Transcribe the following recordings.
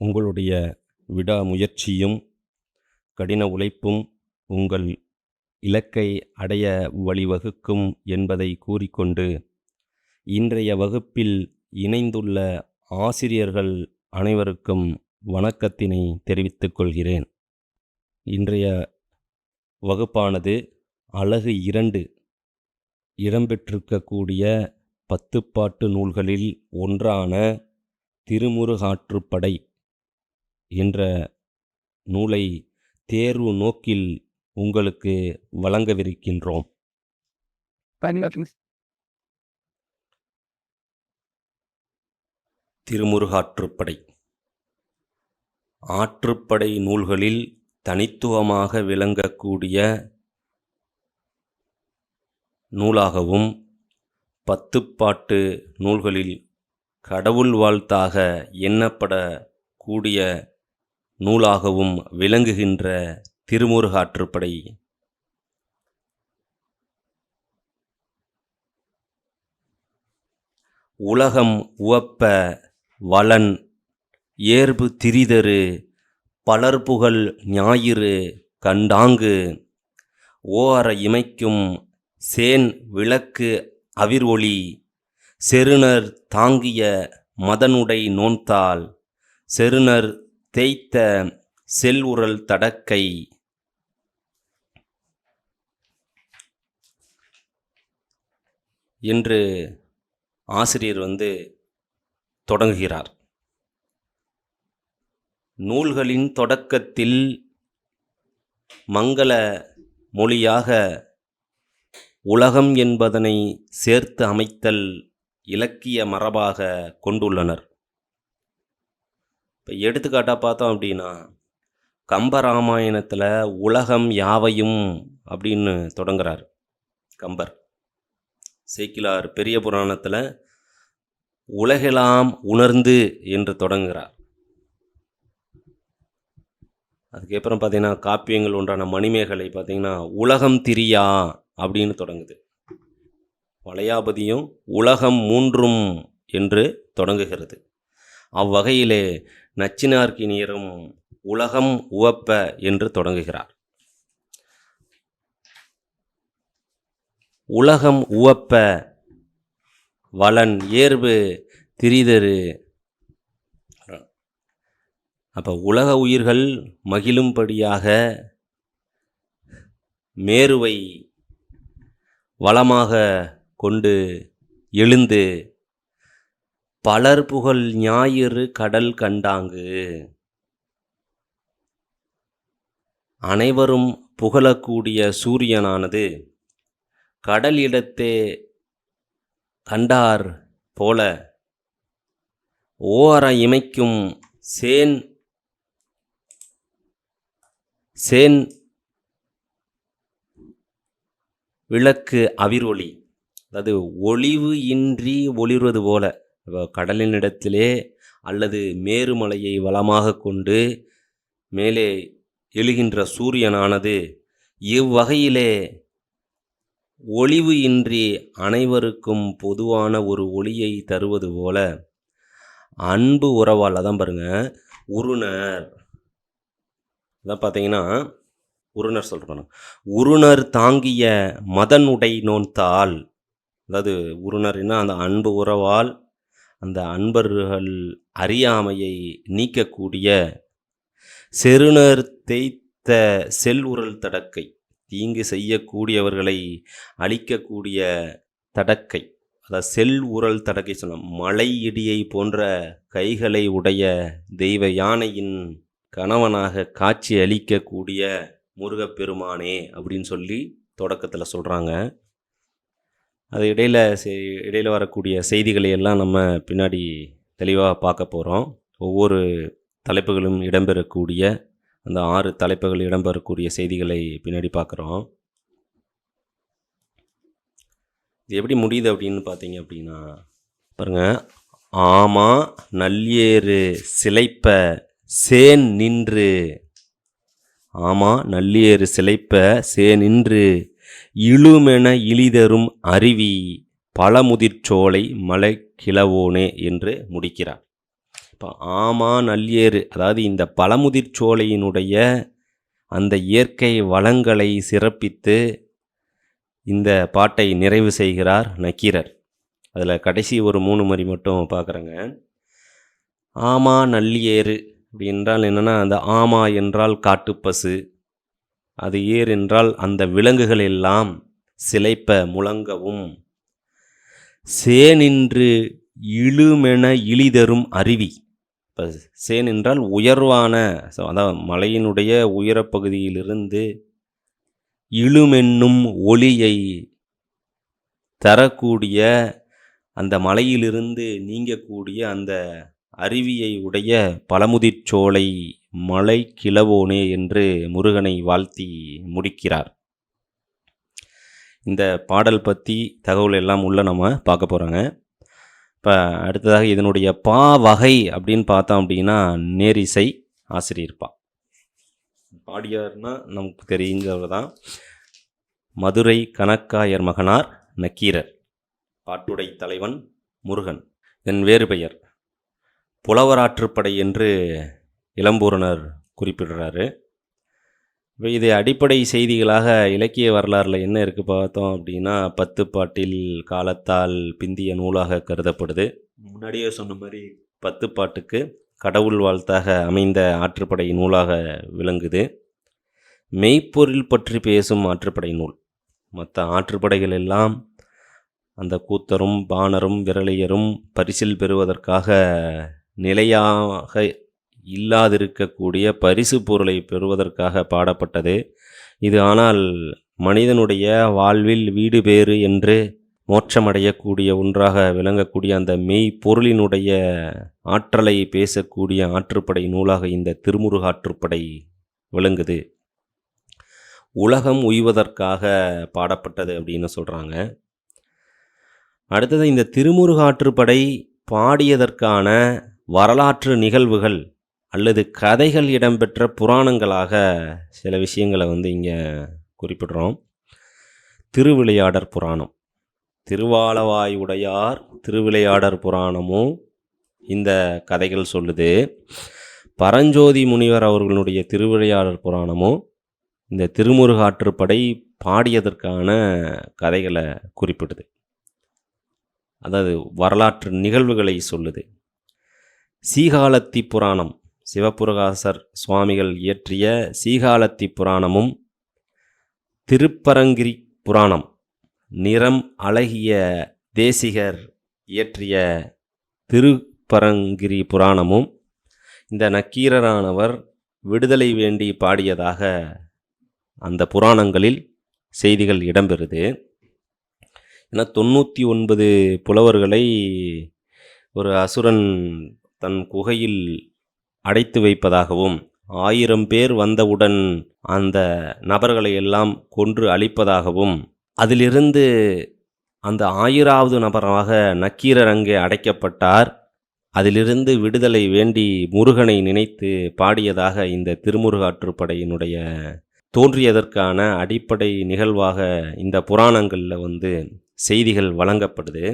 உங்களுடைய விடாமுயற்சியும் கடின உழைப்பும் உங்கள் இலக்கை அடைய வழிவகுக்கும் என்பதை கூறிக்கொண்டு, இன்றைய வகுப்பில் இணைந்துள்ள ஆசிரியர்கள் அனைவருக்கும் வணக்கத்தினை தெரிவித்துக் கொள்கிறேன். இன்றைய வகுப்பானது அலகு 2 இடம்பெற்றிருக்கக்கூடிய 10 பாட்டு நூல்களில் ஒன்றான திருமுருகாற்றுப்படை என்ற நூலை தேர்வு நோக்கில் உங்களுக்கு வழங்கவிருக்கின்றோம். திருமுருகாற்றுப்படை ஆற்றுப்படை நூல்களில் தனித்துவமாக விளங்கக்கூடிய நூலாகவும் 10 பாட்டு நூல்களில் கடவுள் வாழ்த்தாக எண்ணப்படக்கூடிய நூலாகவும் விளங்குகின்ற திருமுருகாற்றுப்படை உலகம் உவப்ப வளன் ஏர்பு திரிதரு பலர்புகழ் ஞாயிறு கண்டாங்கு ஓஅற இமைக்கும் சேன் விளக்கு அவிர்ஒளி செருணர் தாங்கிய மதனுடை நோன்தாள் செருணர் தேய்த்த செல்உரல் தடக்கை என்று ஆசிரியர் தொடங்குகிறார். நூல்களின் தொடக்கத்தில் மங்கள மொழியாக உலகம் என்பதனை சேர்த்து அமைத்தல் இலக்கிய மரபாக கொண்டுள்ளனர். இப்போ எடுத்துக்காட்டாக பார்த்தோம் அப்படின்னா, கம்பராமாயணத்தில் உலகம் யாவையும் அப்படின்னு தொடங்குறார் கம்பர். சேக்கிழார் பெரிய புராணத்தில் உலகெல்லாம் உணர்ந்து என்று தொடங்குகிறார். அதுக்கப்புறம் பார்த்தீங்கன்னா காப்பியங்கள் ஒன்றான மணிமேகலை பார்த்தீங்கன்னா உலகம் திரியா அப்படின்னு தொடங்குது. வளையாபதியும் உலகம் மூன்றும் என்று தொடங்குகிறது. அவ்வகையிலே நச்சினார்க்கினியரும் உலகம் உவப்ப என்று தொடங்குகிறார். உலகம் உவப்ப வளன் ஏர்பு திரிதரு. அப்போ உலக உயிர்கள் மகிழும்படியாக மேருவை வளமாக கொண்டு எழுந்து பலர் புகழ் ஞாயிறு கடல் கண்டாங்கு. அனைவரும் புகழக்கூடிய சூரியனானது கடல் இடத்தே கண்டார் போல ஓஅற இமைக்கும் சேன் விளக்கு அவிர்ஒளி, அதாவது ஒளிவு இன்றி ஒளிர்வது போல கடலினிடத்திலே அல்லது மேருமலையை வளமாக கொண்டு மேலே எழுகின்ற சூரியனானது இவ்வகையிலே ஒளிவு இன்றி அனைவருக்கும் பொதுவான ஒரு ஒளியை தருவது போல அன்பு உறவால், அதான் பாருங்க உருணர், அதான் பார்த்தீங்கன்னா உருணர் சொல்கிறாங்க, உருணர் தாங்கிய மதனுடை நோன்தாள். அதாவது உருணர்னா அந்த அன்பு உறவால் அந்த அன்பர்கள் அறியாமையை நீக்கக்கூடிய செருணர் தேய்த்த செல்உரல் தடக்கை, தீங்கு செய்யக்கூடியவர்களை அழிக்கக்கூடிய தடக்கை, அதாவது செல்உரல் தடக்கை சொன்ன மலை இடியை போன்ற கைகளை உடைய தெய்வ யானையின் கணவனாக காட்சி அளிக்கக்கூடிய முருகப்பெருமானே அப்படின்னு சொல்லி தொடக்கத்தில் சொல்கிறாங்க. அது இடையில் வரக்கூடிய செய்திகளை எல்லாம் நம்ம பின்னாடி தெளிவாக பார்க்க போகிறோம். ஒவ்வொரு தலைப்புகளும் இடம்பெறக்கூடிய அந்த 6 தலைப்புகள் இடம்பெறக்கூடிய செய்திகளை பின்னாடி பார்க்குறோம். இது எப்படி முடியுது அப்படின்னு பார்த்தீங்க அப்படின்னா பாருங்க, ஆமா நல்லேறு சிலைப்ப சேன் நின்று, ஆமா நல்லேறு சிலைப்ப சேன் நின்று இழுமென இழிதரும் அருவி பழமுதிர்ச்சோலை மலை கிழவோனே என்று முடிக்கிறார். இப்போ ஆமா நல்லேறு, அதாவது இந்த பழமுதிர் சோலையினுடைய அந்த இயற்கை வளங்களை சிறப்பித்து இந்த பாட்டை நிறைவு செய்கிறார் நக்கீரர். அதில் கடைசி ஒரு 3 வரி மட்டும் பார்க்குறேங்க. ஆமா நல்லியேறு அப்படி என்றால் என்னென்னா, அந்த ஆமா என்றால் காட்டுப்பசு, அது ஏர் என்றால் அந்த விலங்குகள் எல்லாம் சிலைப்ப முழங்கவும், சேனின்று இழுமென இழிதரும் அருவி. இப்போ சேன் என்றால் உயர்வான, அதாவது மலையினுடைய உயரப்பகுதியிலிருந்து இழுமென்னும் ஒளியை தரக்கூடிய, அந்த மலையிலிருந்து நீங்கக்கூடிய அந்த அருவியை உடைய பழமுதிர் சோலை மலை கிழவோனே என்று முருகனை வாழ்த்தி முடிக்கிறார். இந்த பாடல் பற்றி தகவல் எல்லாம் உள்ள நம்ம பார்க்க போகிறோங்க. இப்போ அடுத்ததாக இதனுடைய பா வகை அப்படின்னு பார்த்தோம் அப்படின்னா நேரிசை ஆசிரியர் பா. பாடியார்னா நமக்கு தெரிஞ்சவர் தான் மதுரை கணக்காயர் மகனார் நக்கீரர். பாட்டுடை தலைவன் முருகன். இதன் வேறு பெயர் புலவராற்றுப்படை என்று இளம்பூரணர் குறிப்பிடுறாரு. இப்போ இது அடிப்படை செய்திகளாக இலக்கிய வரலாறில் என்ன இருக்குது பார்த்தோம் அப்படின்னா, 10 பாட்டில் காலத்தால் பிந்திய நூலாக கருதப்படுது. முன்னாடியே சொன்ன மாதிரி 10 பாட்டுக்கு கடவுள் வாழ்த்தாக அமைந்த ஆற்றுப்படை நூலாக விளங்குது. மெய்ப்பொருள் பற்றி பேசும் ஆற்றுப்படை நூல். மற்ற ஆற்றுப்படைகள் எல்லாம் அந்த கூத்தரும் பாணரும் விரலியரும் பரிசில் பெறுவதற்காக நிலையாக இல்லாதிருக்கக்கூடிய பரிசு பொருளை பெறுவதற்காக பாடப்பட்டது. இது ஆனால் மனிதனுடைய வாழ்வில் வீடு பேறு என்று மோட்சமடையக்கூடிய ஒன்றாக விளங்கக்கூடிய அந்த மெய் பொருளினுடைய ஆற்றலை பேசக்கூடிய ஆற்றுப்படை நூலாக இந்த திருமுருகாற்றுப்படை விளங்குது. உலகம் உய்வதற்காக பாடப்பட்டது அப்படின்னு சொல்கிறாங்க. அடுத்தது இந்த திருமுருகாற்றுப்படை பாடியதற்கான வரலாற்று நிகழ்வுகள் அல்லது கதைகள் இடம்பெற்ற புராணங்களாக சில விஷயங்களை இங்கே குறிப்பிடுறோம். திருவிளையாடற் புராணம், திருவாலவாய் உடையார் திருவிளையாடற் புராணமும் இந்த கதைகள் சொல்லுது. பரஞ்சோதி முனிவர் அவர்களுடைய திருவிளையாடற் புராணமும் இந்த திருமுருகாற்றுப்படை பாடியதற்கான கதைகளை குறிப்பிடுது, அதாவது வரலாற்று நிகழ்வுகளை சொல்லுது. சீகாலத்தி புராணம், சிவபுரகாசர் சுவாமிகள் இயற்றிய சீகாலத்தி புராணமும், திருப்பரங்கிரி புராணம் நிறம் அழகிய தேசிகர் இயற்றிய திருப்பரங்கிரி புராணமும் இந்த நக்கீரரானவர் விடுதலை வேண்டி பாடியதாக அந்த புராணங்களில் செய்திகள் இடம்பெறுது. ஏன்னா 99 புலவர்களை ஒரு அசுரன் தன் குகையில் அடைத்து வைப்பதாகவும், 1000 பேர் வந்தவுடன் அந்த நபர்களை எல்லாம் கொன்று அழிப்பதாகவும், அதிலிருந்து அந்த 1000வது நபராக நக்கீரர் அங்கே அடைக்கப்பட்டார். அதிலிருந்து விடுதலை வேண்டி முருகனை நினைத்து பாடியதாக இந்த திருமுருகாற்றுப்படையினுடைய தோன்றியதற்கான அடிப்படை நிகழ்வாக இந்த புராணங்களில் செய்திகள் வழங்கப்படுது.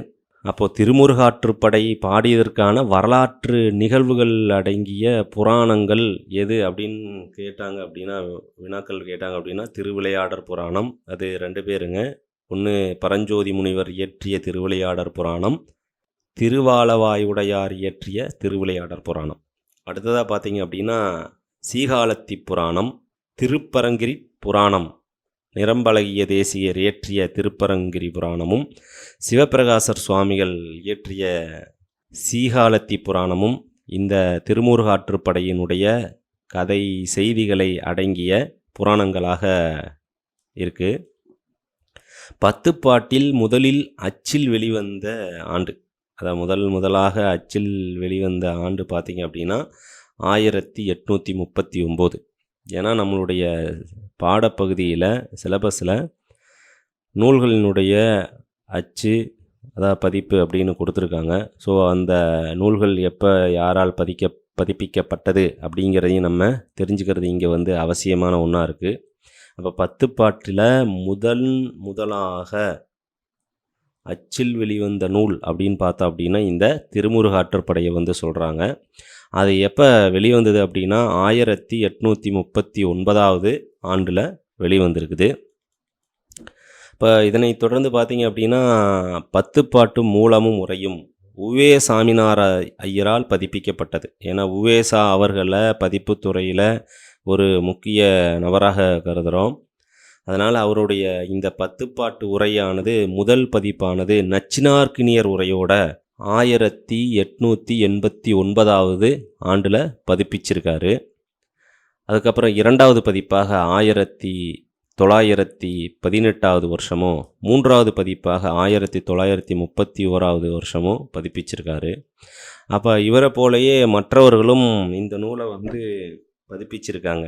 அப்போது திருமுருகாற்றுப்படை பாடியதற்கான வரலாற்று நிகழ்வுகள் அடங்கிய புராணங்கள் எது அப்படின்னு கேட்டாங்க அப்படின்னா, வினாக்கள் கேட்டாங்க அப்படின்னா, திருவிளையாடற் புராணம். அது 2 பேருங்க. ஒன்று பரஞ்சோதி முனிவர் இயற்றிய திருவிளையாடற் புராணம், திருவாலவாயுடையார் இயற்றிய திருவிளையாடற் புராணம். அடுத்ததாக பார்த்தீங்க அப்படின்னா சீகாலத்தி புராணம், திருப்பரங்கிரி புராணம் நிறம்பழகிய தேசியர் இயற்றிய திருப்பரங்கிரி புராணமும், சிவபிரகாசர் சுவாமிகள் இயற்றிய சீகாலத்தி புராணமும் இந்த திருமுருகாற்றுப்படையினுடைய கதை செய்திகளை அடங்கிய புராணங்களாக இருக்குது. 10 பாட்டில் முதலில் அச்சில் வெளிவந்த ஆண்டு, அதாவது முதலாக அச்சில் வெளிவந்த ஆண்டு பார்த்திங்க அப்படின்னா 1839. ஏன்னா நம்மளுடைய பாடப்பகுதியில் சிலபஸில் நூல்களினுடைய அச்சு, அதாவது பதிப்பு அப்படின்னு கொடுத்துருக்காங்க. ஸோ அந்த நூல்கள் எப்போ யாரால் பதிப்பிக்கப்பட்டது அப்படிங்கிறதையும் நம்ம தெரிஞ்சுக்கிறது இங்கே அவசியமான ஒன்றா இருக்குது. அப்போ 10 பாட்டில் முதலாக அச்சில் வெளிவந்த நூல் அப்படின்னு பார்த்தோம் அப்படின்னா இந்த திருமுருகாற்றுப்படையை சொல்கிறாங்க. அது எப்போ வெளிவந்தது அப்படின்னா 1839 ஆண்டில் வெளிவந்திருக்குது. இப்போ இதனை தொடர்ந்து பார்த்தீங்க அப்படின்னா 10 பாட்டு மூலமும் உரையும் உவே சாமிநாத ஐயரால் பதிப்பிக்கப்பட்டது. ஏன்னா உவேசா அவர்களை பதிப்புத்துறையில் ஒரு முக்கிய நபராக கருதுகிறோம். அதனால் அவருடைய இந்த 10 பாட்டு உரையானது முதல் பதிப்பானது நச்சினார்க்கினியர் உரையோட 1889 ஆண்டில் பதிப்பிச்சிருக்காரு. அதுக்கப்புறம் இரண்டாவது பதிப்பாக 1918 வருஷமும், மூன்றாவது பதிப்பாக 1931 வருஷமும் பதிப்பிச்சிருக்காரு. அப்போ இவரை போலயே மற்றவர்களும் இந்த நூலை வந்து பதிப்பிச்சிருக்காங்க.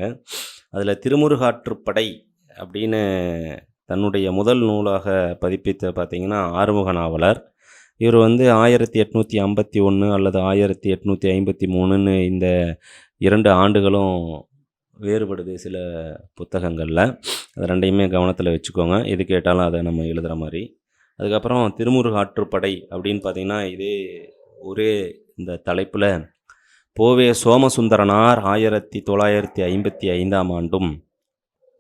அதில் திருமுருகாற்றுப்படை அப்படின்னு தன்னுடைய முதல் நூலாக பதிப்பித்த பார்த்திங்கன்னா ஆறுமுக நாவலர். இவர் வந்து 1851 அல்லது 1853 இந்த 2 ஆண்டுகளும் வேறுபடுது சில புத்தகங்களில். அது ரெண்டையுமே கவனத்தில் வச்சுக்கோங்க, எது கேட்டாலும் அதை நம்ம எழுதுகிற மாதிரி. அதுக்கப்புறம் திருமுருகாற்றுப்படை அப்படின்னு பார்த்திங்கன்னா இதே ஒரே இந்த தலைப்பில் போவே சோமசுந்தரனார் 1955 ஆண்டும்,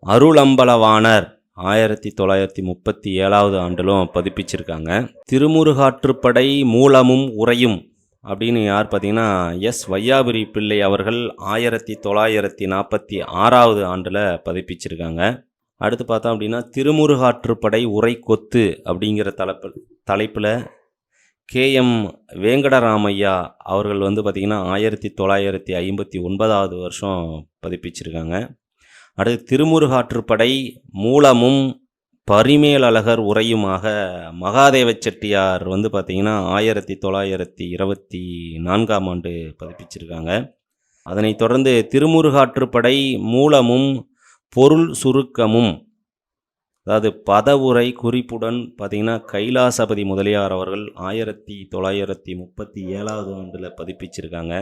அருளம்பலவாணர் 1937 ஆண்டிலும் பதிப்பிச்சிருக்காங்க. திருமுருகாற்றுப்படை மூலமும் உரையும் அப்படின்னு யார் பார்த்தீங்கன்னா எஸ் வையாபுரி பிள்ளை அவர்கள் 1946 ஆண்டில் பதிப்பிச்சிருக்காங்க. அடுத்து பார்த்தோம் அப்படின்னா திருமுருகாற்றுப்படை உரை கொத்து அப்படிங்கிற தலைப்பில் KM வேங்கடராமையா அவர்கள் வந்து பார்த்திங்கன்னா 1959 வருஷம் பதிப்பிச்சிருக்காங்க. அடுத்து திருமுருகாற்றுப்படை மூலமும் பரிமேலழகர் உரையுமாக மகாதேவ செட்டியார் வந்து பார்த்திங்கன்னா 1924 ஆண்டு பதிப்பிச்சிருக்காங்க. அதனைத் தொடர்ந்து திருமுருகாற்றுப்படை மூலமும் பொருள் சுருக்கமும், அதாவது பதவுரை குறிப்புடன் பார்த்திங்கன்னா கைலாசபதி முதலியார் அவர்கள் 1937 ஆண்டில் பதிப்பிச்சிருக்காங்க.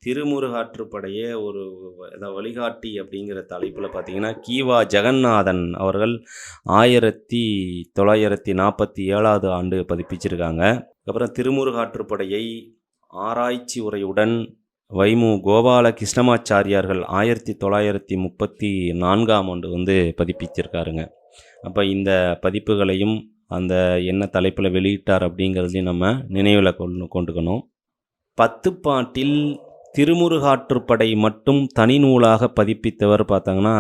திருமுருகாற்றுப்படையே ஒரு வழிகாட்டி அப்படிங்கிற தலைப்பில் பார்த்திங்கன்னா கீவா ஜெகநாதன் அவர்கள் 1947 ஆண்டு பதிப்பிச்சிருக்காங்க. அப்புறம் திருமுருகாற்றுப்படையை ஆராய்ச்சி உரையுடன் வைமு கோபால கிருஷ்ணமாச்சாரியார்கள் 1934 ஆண்டு வந்து பதிப்பிச்சிருக்காருங்க. அப்போ இந்த பதிப்புகளையும் அந்த என்ன தலைப்பில் வெளியிட்டார் அப்படிங்கிறதையும் நம்ம நினைவில் கொண்டுக்கணும். 10 பாட்டில் திருமுருகாற்றுப்படை மட்டும் தனி நூலாக பதிப்பித்தவர் பார்த்தாங்கன்னா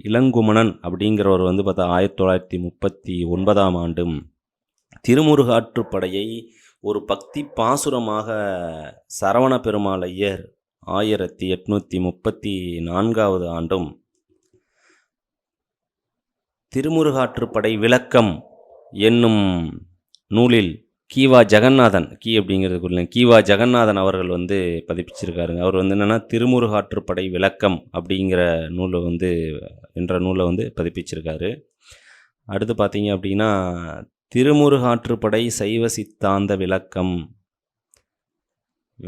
இளங்குமணன் அப்படிங்கிறவர் வந்து பார்த்தா 1939 ஆண்டும் திருமுருகாற்றுப்படையை ஒரு பக்தி பாசுரமாக சரவண பெருமாள் ஐயர் 1834 ஆண்டும் திருமுருகாற்றுப்படை விளக்கம் என்னும் நூலில் கீவா ஜெகநாதன் கீவா ஜெகநாதன் அவர்கள் வந்து பதிப்பிச்சிருக்காருங்க. அவர் வந்து என்னென்னா திருமுருகாற்றுப்படை விளக்கம் அப்படிங்கிற நூலை வந்து என்ற நூலை வந்து பதிப்பிச்சிருக்காரு. அடுத்து பார்த்தீங்க அப்படின்னா திருமுருகாற்றுப்படை சைவ சித்தாந்த விளக்கம்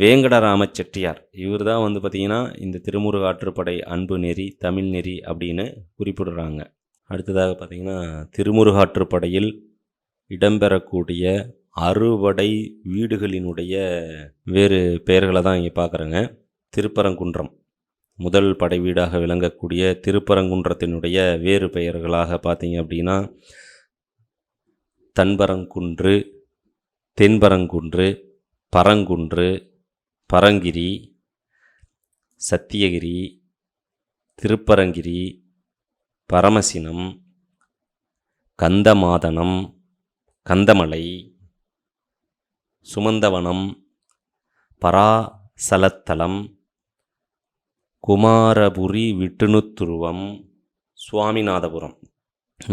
வேங்கடராம செட்டியார், இவர் தான் வந்து பார்த்திங்கன்னா இந்த திருமுருகாற்றுப்படை அன்பு நெறி தமிழ் நெறி அப்படின்னு குறிப்பிடுறாங்க. அடுத்ததாக பார்த்திங்கன்னா திருமுருகாற்றுப்படையில் இடம்பெறக்கூடிய அறுபடை வீடுகளினுடைய வேறு பெயர்களை தான் இங்கே பார்க்குறேங்க. திருப்பரங்குன்றம் முதல் படை வீடாக விளங்கக்கூடிய திருப்பரங்குன்றத்தினுடைய வேறு பெயர்களாக பார்த்தீங்க அப்படின்னா தன்பரங்குன்று, தென்பரங்குன்று, பரங்குன்று, பரங்கிரி, சத்தியகிரி, திருப்பரங்கிரி, பரமசினம், கந்தமாதனம், கந்தமலை, சுமந்தவனம், பராசலத்தலம், குமாரபுரி விட்டுணுத்துருவம், சுவாமிநாதபுரம்.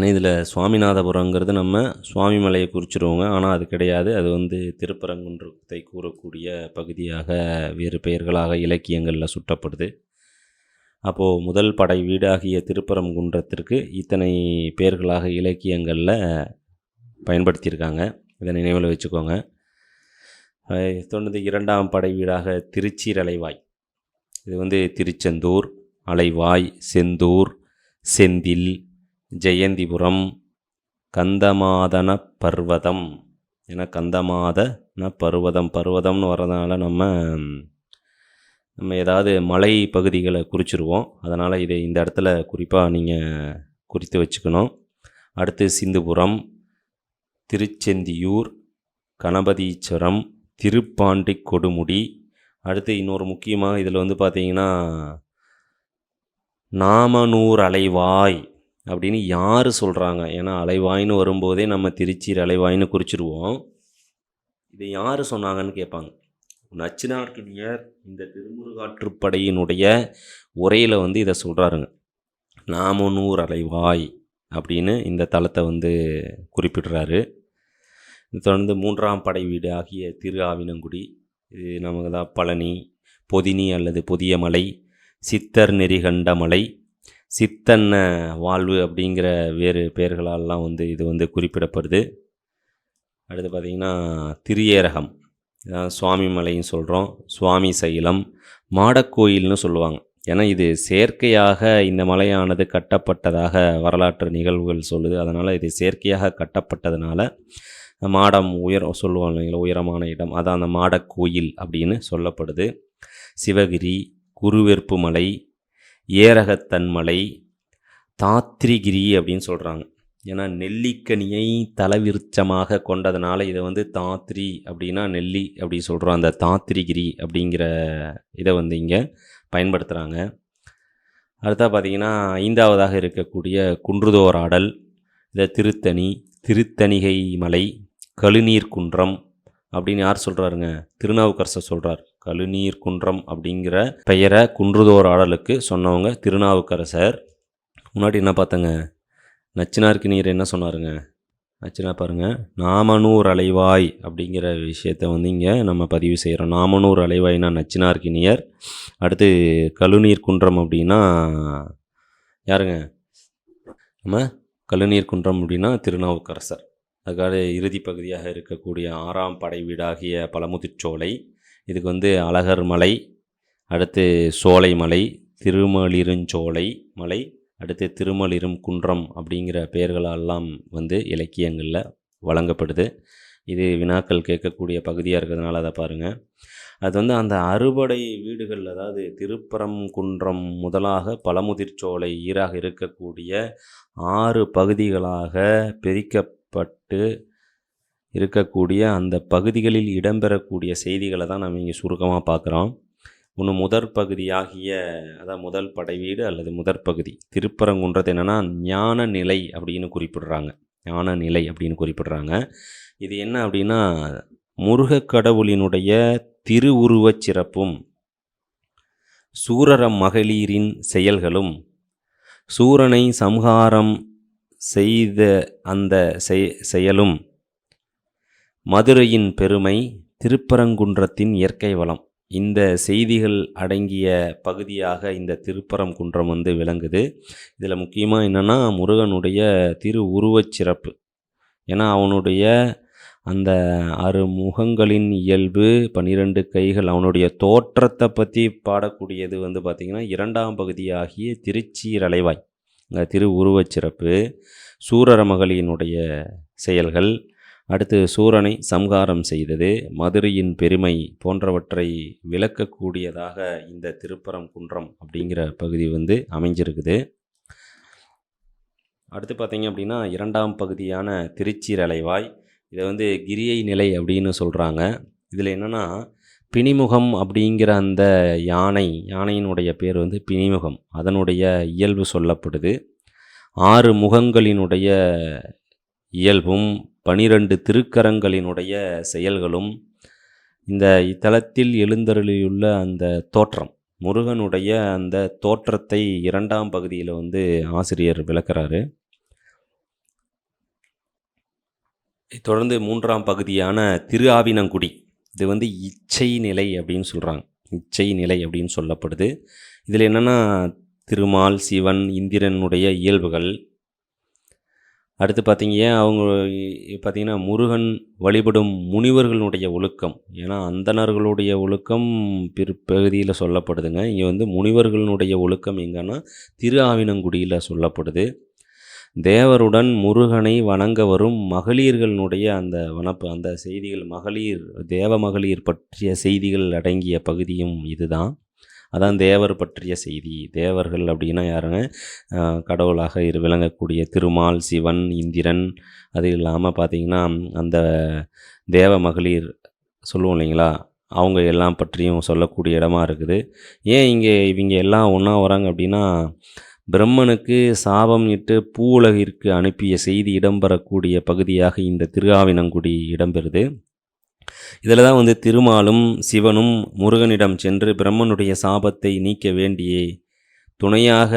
இதில் சுவாமிநாதபுரங்கிறது நம்ம சுவாமிமலையை குறிச்சிருவோங்க, ஆனால் அது கிடையாது. அது வந்து திருப்பரங்குன்றத்தை கூறக்கூடிய பகுதியாக வேறு பெயர்களாக இலக்கியங்களில் சுட்டப்படுது. அப்போது முதல் படை வீடாகிய திருப்பரங்குன்றத்திற்கு இத்தனை பெயர்களாக இலக்கியங்களில் பயன்படுத்தியிருக்காங்க. இதை நினைவில் வச்சுக்கோங்க. தொடர்ந்து இரண்டாம் படை வீடாக திருச்சீரலைவாய், இது வந்து திருச்செந்தூர், அலைவாய், செந்தூர், செந்தில், ஜெயந்திபுரம், கந்தமாதன பர்வதம். ஏன்னா கந்தமாதன பர்வதம்னு வர்றதுனால நம்ம நம்ம ஏதாவது மலை பகுதிகளை குறிச்சிருவோம். அதனால் இதை இந்த இடத்துல குறிப்பாக நீங்கள் குறித்து வச்சுக்கணும். அடுத்து சிந்துபுரம், திருச்செந்தியூர், கணபதீஸ்வரம், திருப்பாண்டி கொடுமுடி. அடுத்து இன்னொரு முக்கியமாக இதில் வந்து பார்த்திங்கன்னா நாமனூர் அலைவாய் அப்படின்னு யார் சொல்கிறாங்க? ஏன்னா அலைவாய்னு வரும்போதே நம்ம திருச்சி அலைவாய்னு குறிச்சிருவோம். இதை யார் சொன்னாங்கன்னு கேட்பாங்க. நச்சினார்க்கினியர் இந்த திருமுருகாற்றுப்படையினுடைய உரையில் வந்து இதை சொல்கிறாருங்க. நாமனூர் அலைவாய் அப்படின்னு இந்த தலத்தை வந்து குறிப்பிடுறாரு. தொடர்ந்து 3ஆம் படை வீடு ஆகிய திரு ஆவினங்குடி, இது நமக்கு தான் பழனி, பொதினி அல்லது பொதிய மலை, சித்தர் நெறிகண்ட மலை, சித்தன்ன வாழ்வு அப்படிங்கிற வேறு பெயர்களெல்லாம் வந்து இது வந்து குறிப்பிடப்படுது. அடுத்து பார்த்திங்கன்னா திரியேரகம், சுவாமி மலைன்னு சொல்கிறோம், சுவாமி சைலம், மாடக்கோயில்னு சொல்லுவாங்க. ஏன்னா இது செயற்கையாக இந்த மலையானது கட்டப்பட்டதாக வரலாற்று நிகழ்வுகள் சொல்லுது. அதனால் இது செயற்கையாக கட்டப்பட்டதுனால மாடம் சொல்லுவாங்க இல்லைங்களா, உயரமான இடம், அதான் அந்த மாடக்கோயில் அப்படின்னு சொல்லப்படுது. சிவகிரி, குருவெற்பு மலை, ஏரகத்தன்மலை, தாத்ரிகிரி அப்படின்னு சொல்கிறாங்க. ஏன்னா நெல்லிக்கனியை தலவிருச்சமாக கொண்டதுனால இதை வந்து தாத்ரி அப்படின்னா நெல்லி அப்படி சொல்கிறோம். அந்த தாத்ரிகிரி அப்படிங்கிற இதை வந்து இங்கே பயன்படுத்துகிறாங்க. அடுத்தா பார்த்திங்கன்னா 5ஆவதாக இருக்கக்கூடிய குன்றுதோராடல், இதை திருத்தணி, திருத்தணிகை மலை, கழுநீர் குன்றம் அப்படின்னு யார் சொல்கிறாருங்க? திருநாவுக்கரசர் சொல்கிறார். கழுநீர் குன்றம் அப்படிங்கிற பெயரை குன்றுதோராடலுக்கு சொன்னவங்க திருநாவுக்கரசர். முன்னாடி என்ன பார்த்தங்க, நச்சினார்க்கினியர் என்ன சொன்னாருங்க? நச்சினா பாருங்கள், நாமனூர் அலைவாய் அப்படிங்கிற விஷயத்தை வந்து இங்கே நம்ம பதிவு செய்கிறோம். நாமனூர் அலைவாய்னா நச்சினார்க்கினியர். அடுத்து கழுநீர் குன்றம் அப்படின்னா யாருங்க? நம்ம கழுநீர் குன்றம் அப்படின்னா திருநாவுக்கரசர். அதுக்காக இறுதி பகுதியாக இருக்கக்கூடிய 6ஆம் படை வீடாகிய பழமுதிர்ச்சோலை, இதுக்கு வந்து அழகர் மலை, அடுத்து சோலை மலை, திருமலிருஞ்சோலை மலை, அடுத்து திருமலிரும் குன்றம் அப்படிங்கிற பெயர்களெல்லாம் வந்து இலக்கியங்களில் வழங்கப்படுது. இது வினாக்கள் கேட்கக்கூடிய பகுதியாக இருக்கிறதுனால அதை பாருங்கள். அது வந்து அந்த அறுபடை வீடுகள், அதாவது திருப்பரங்குன்றம் முதலாக பழமுதிர்ச்சோலை ஈராக இருக்கக்கூடிய 6 பகுதிகளாக பிரிக்கப்பட்டு இருக்கக்கூடிய அந்த பகுதிகளில் இடம்பெறக்கூடிய செய்திகளை தான் நம்ம இங்கே சுருக்கமாக பார்க்குறோம். ஒன்று முதற் பகுதியாகிய, அதான் முதல் படை வீடு அல்லது முதற் பகுதி திருப்பரங்குன்றது என்னென்னா ஞான நிலை அப்படின்னு குறிப்பிடுறாங்க. ஞான நிலை அப்படின்னு குறிப்பிடுறாங்க. இது என்ன அப்படின்னா முருகக் கடவுளினுடைய திருவுருவச் சிறப்பும், சூரர மகளிரின் செயல்களும், சூரனை சம்ஹாரம் செய்த அந்த செயலும், மதுரையின் பெருமை, திருப்பரங்குன்றத்தின் இயற்கை வளம், இந்த செய்திகள் அடங்கிய பகுதியாக இந்த திருப்பரங்குன்றம் வந்து விளங்குது. இதில் முக்கியமாக என்னென்னா முருகனுடைய திரு உருவச் சிறப்பு. ஏன்னா அவனுடைய அந்த 6 முகங்களின் இயல்பு, 12 கைகள், அவனுடைய தோற்றத்தை பற்றி பாடக்கூடியது வந்து பார்த்திங்கன்னா 2ஆம் பகுதியாகிய திருச்சீரலைவாய். இந்த திரு உருவச் சிறப்பு, சூரர மகளினுடைய செயல்கள், அடுத்து சூரனை சம்ஹாரம் செய்தது, மதுரையின் பெருமை போன்றவற்றை விளக்கக்கூடியதாக இந்த திருப்பரங்குன்றம் அப்படிங்கிற பகுதி வந்து அமைஞ்சிருக்குது. அடுத்து பார்த்திங்க அப்படின்னா 2ஆம் பகுதியான திருச்சீரலைவாய், இதை வந்து கிரியை நிலை அப்படின்னு சொல்கிறாங்க. இதில் என்னென்னா பிணிமுகம் அப்படிங்கிற அந்த யானையினுடைய பேர் வந்து பிணிமுகம், அதனுடைய இயல்பு சொல்லப்படுது. 6 முகங்களினுடைய இயல்பும் 12 திருக்கரங்களினுடைய செயல்களும், இந்த இத்தலத்தில் எழுந்தருளியுள்ள அந்த தோற்றம், முருகனுடைய அந்த தோற்றத்தை 2ஆம் பகுதியில் வந்து ஆசிரியர் விளக்குறாரு. தொடர்ந்து 3ஆம் பகுதியான திரு ஆவினங்குடி, இது வந்து இச்சை நிலை அப்படின்னு சொல்கிறாங்க. இச்சை நிலை அப்படின்னு சொல்லப்படுது. இதில் என்னென்னா திருமால், சிவன், இந்திரனுடைய இயல்புகள், அடுத்து அவங்க பார்த்திங்கன்னா முருகன் வழிபடும் முனிவர்களுடைய ஒழுக்கம். ஏன்னா அந்தணர்களுடைய ஒழுக்கம் பிற்பகுதியில் சொல்லப்படுதுங்க. இங்கே வந்து முனிவர்களுடைய ஒழுக்கம் எங்கன்னா திரு ஆவினங்குடியில் சொல்லப்படுது. தேவருடன் முருகனை வணங்க வரும் மகளிர்களுடைய அந்த செய்திகள், தேவ மகளிர் பற்றிய செய்திகள் அடங்கிய பகுதியும் இதுதான். அதான் தேவர் பற்றிய செய்தி. தேவர்கள் அப்படின்னா யாருங்க? கடவுளாக விளங்கக்கூடிய திருமால், சிவன், இந்திரன், அது இல்லாமல் பார்த்திங்கன்னா அந்த தேவ மகளிர் சொல்லுவோம் இல்லைங்களா, அவங்க எல்லாம் பற்றியும் சொல்லக்கூடிய இடமா இருக்குது. ஏன் இங்கே இவங்க எல்லாம் ஒன்றா வராங்க அப்படின்னா, பிரம்மனுக்கு சாபம் இட்டு பூவுலகிற்கு அனுப்பிய செய்தி இடம்பெறக்கூடிய பகுதியாக இந்த திருஆவினங்குடி இடம்பெறுது. இதில் தான் திருமாலும் சிவனும் முருகனிடம் சென்று பிரம்மனுடைய சாபத்தை நீக்க வேண்டியே துணையாக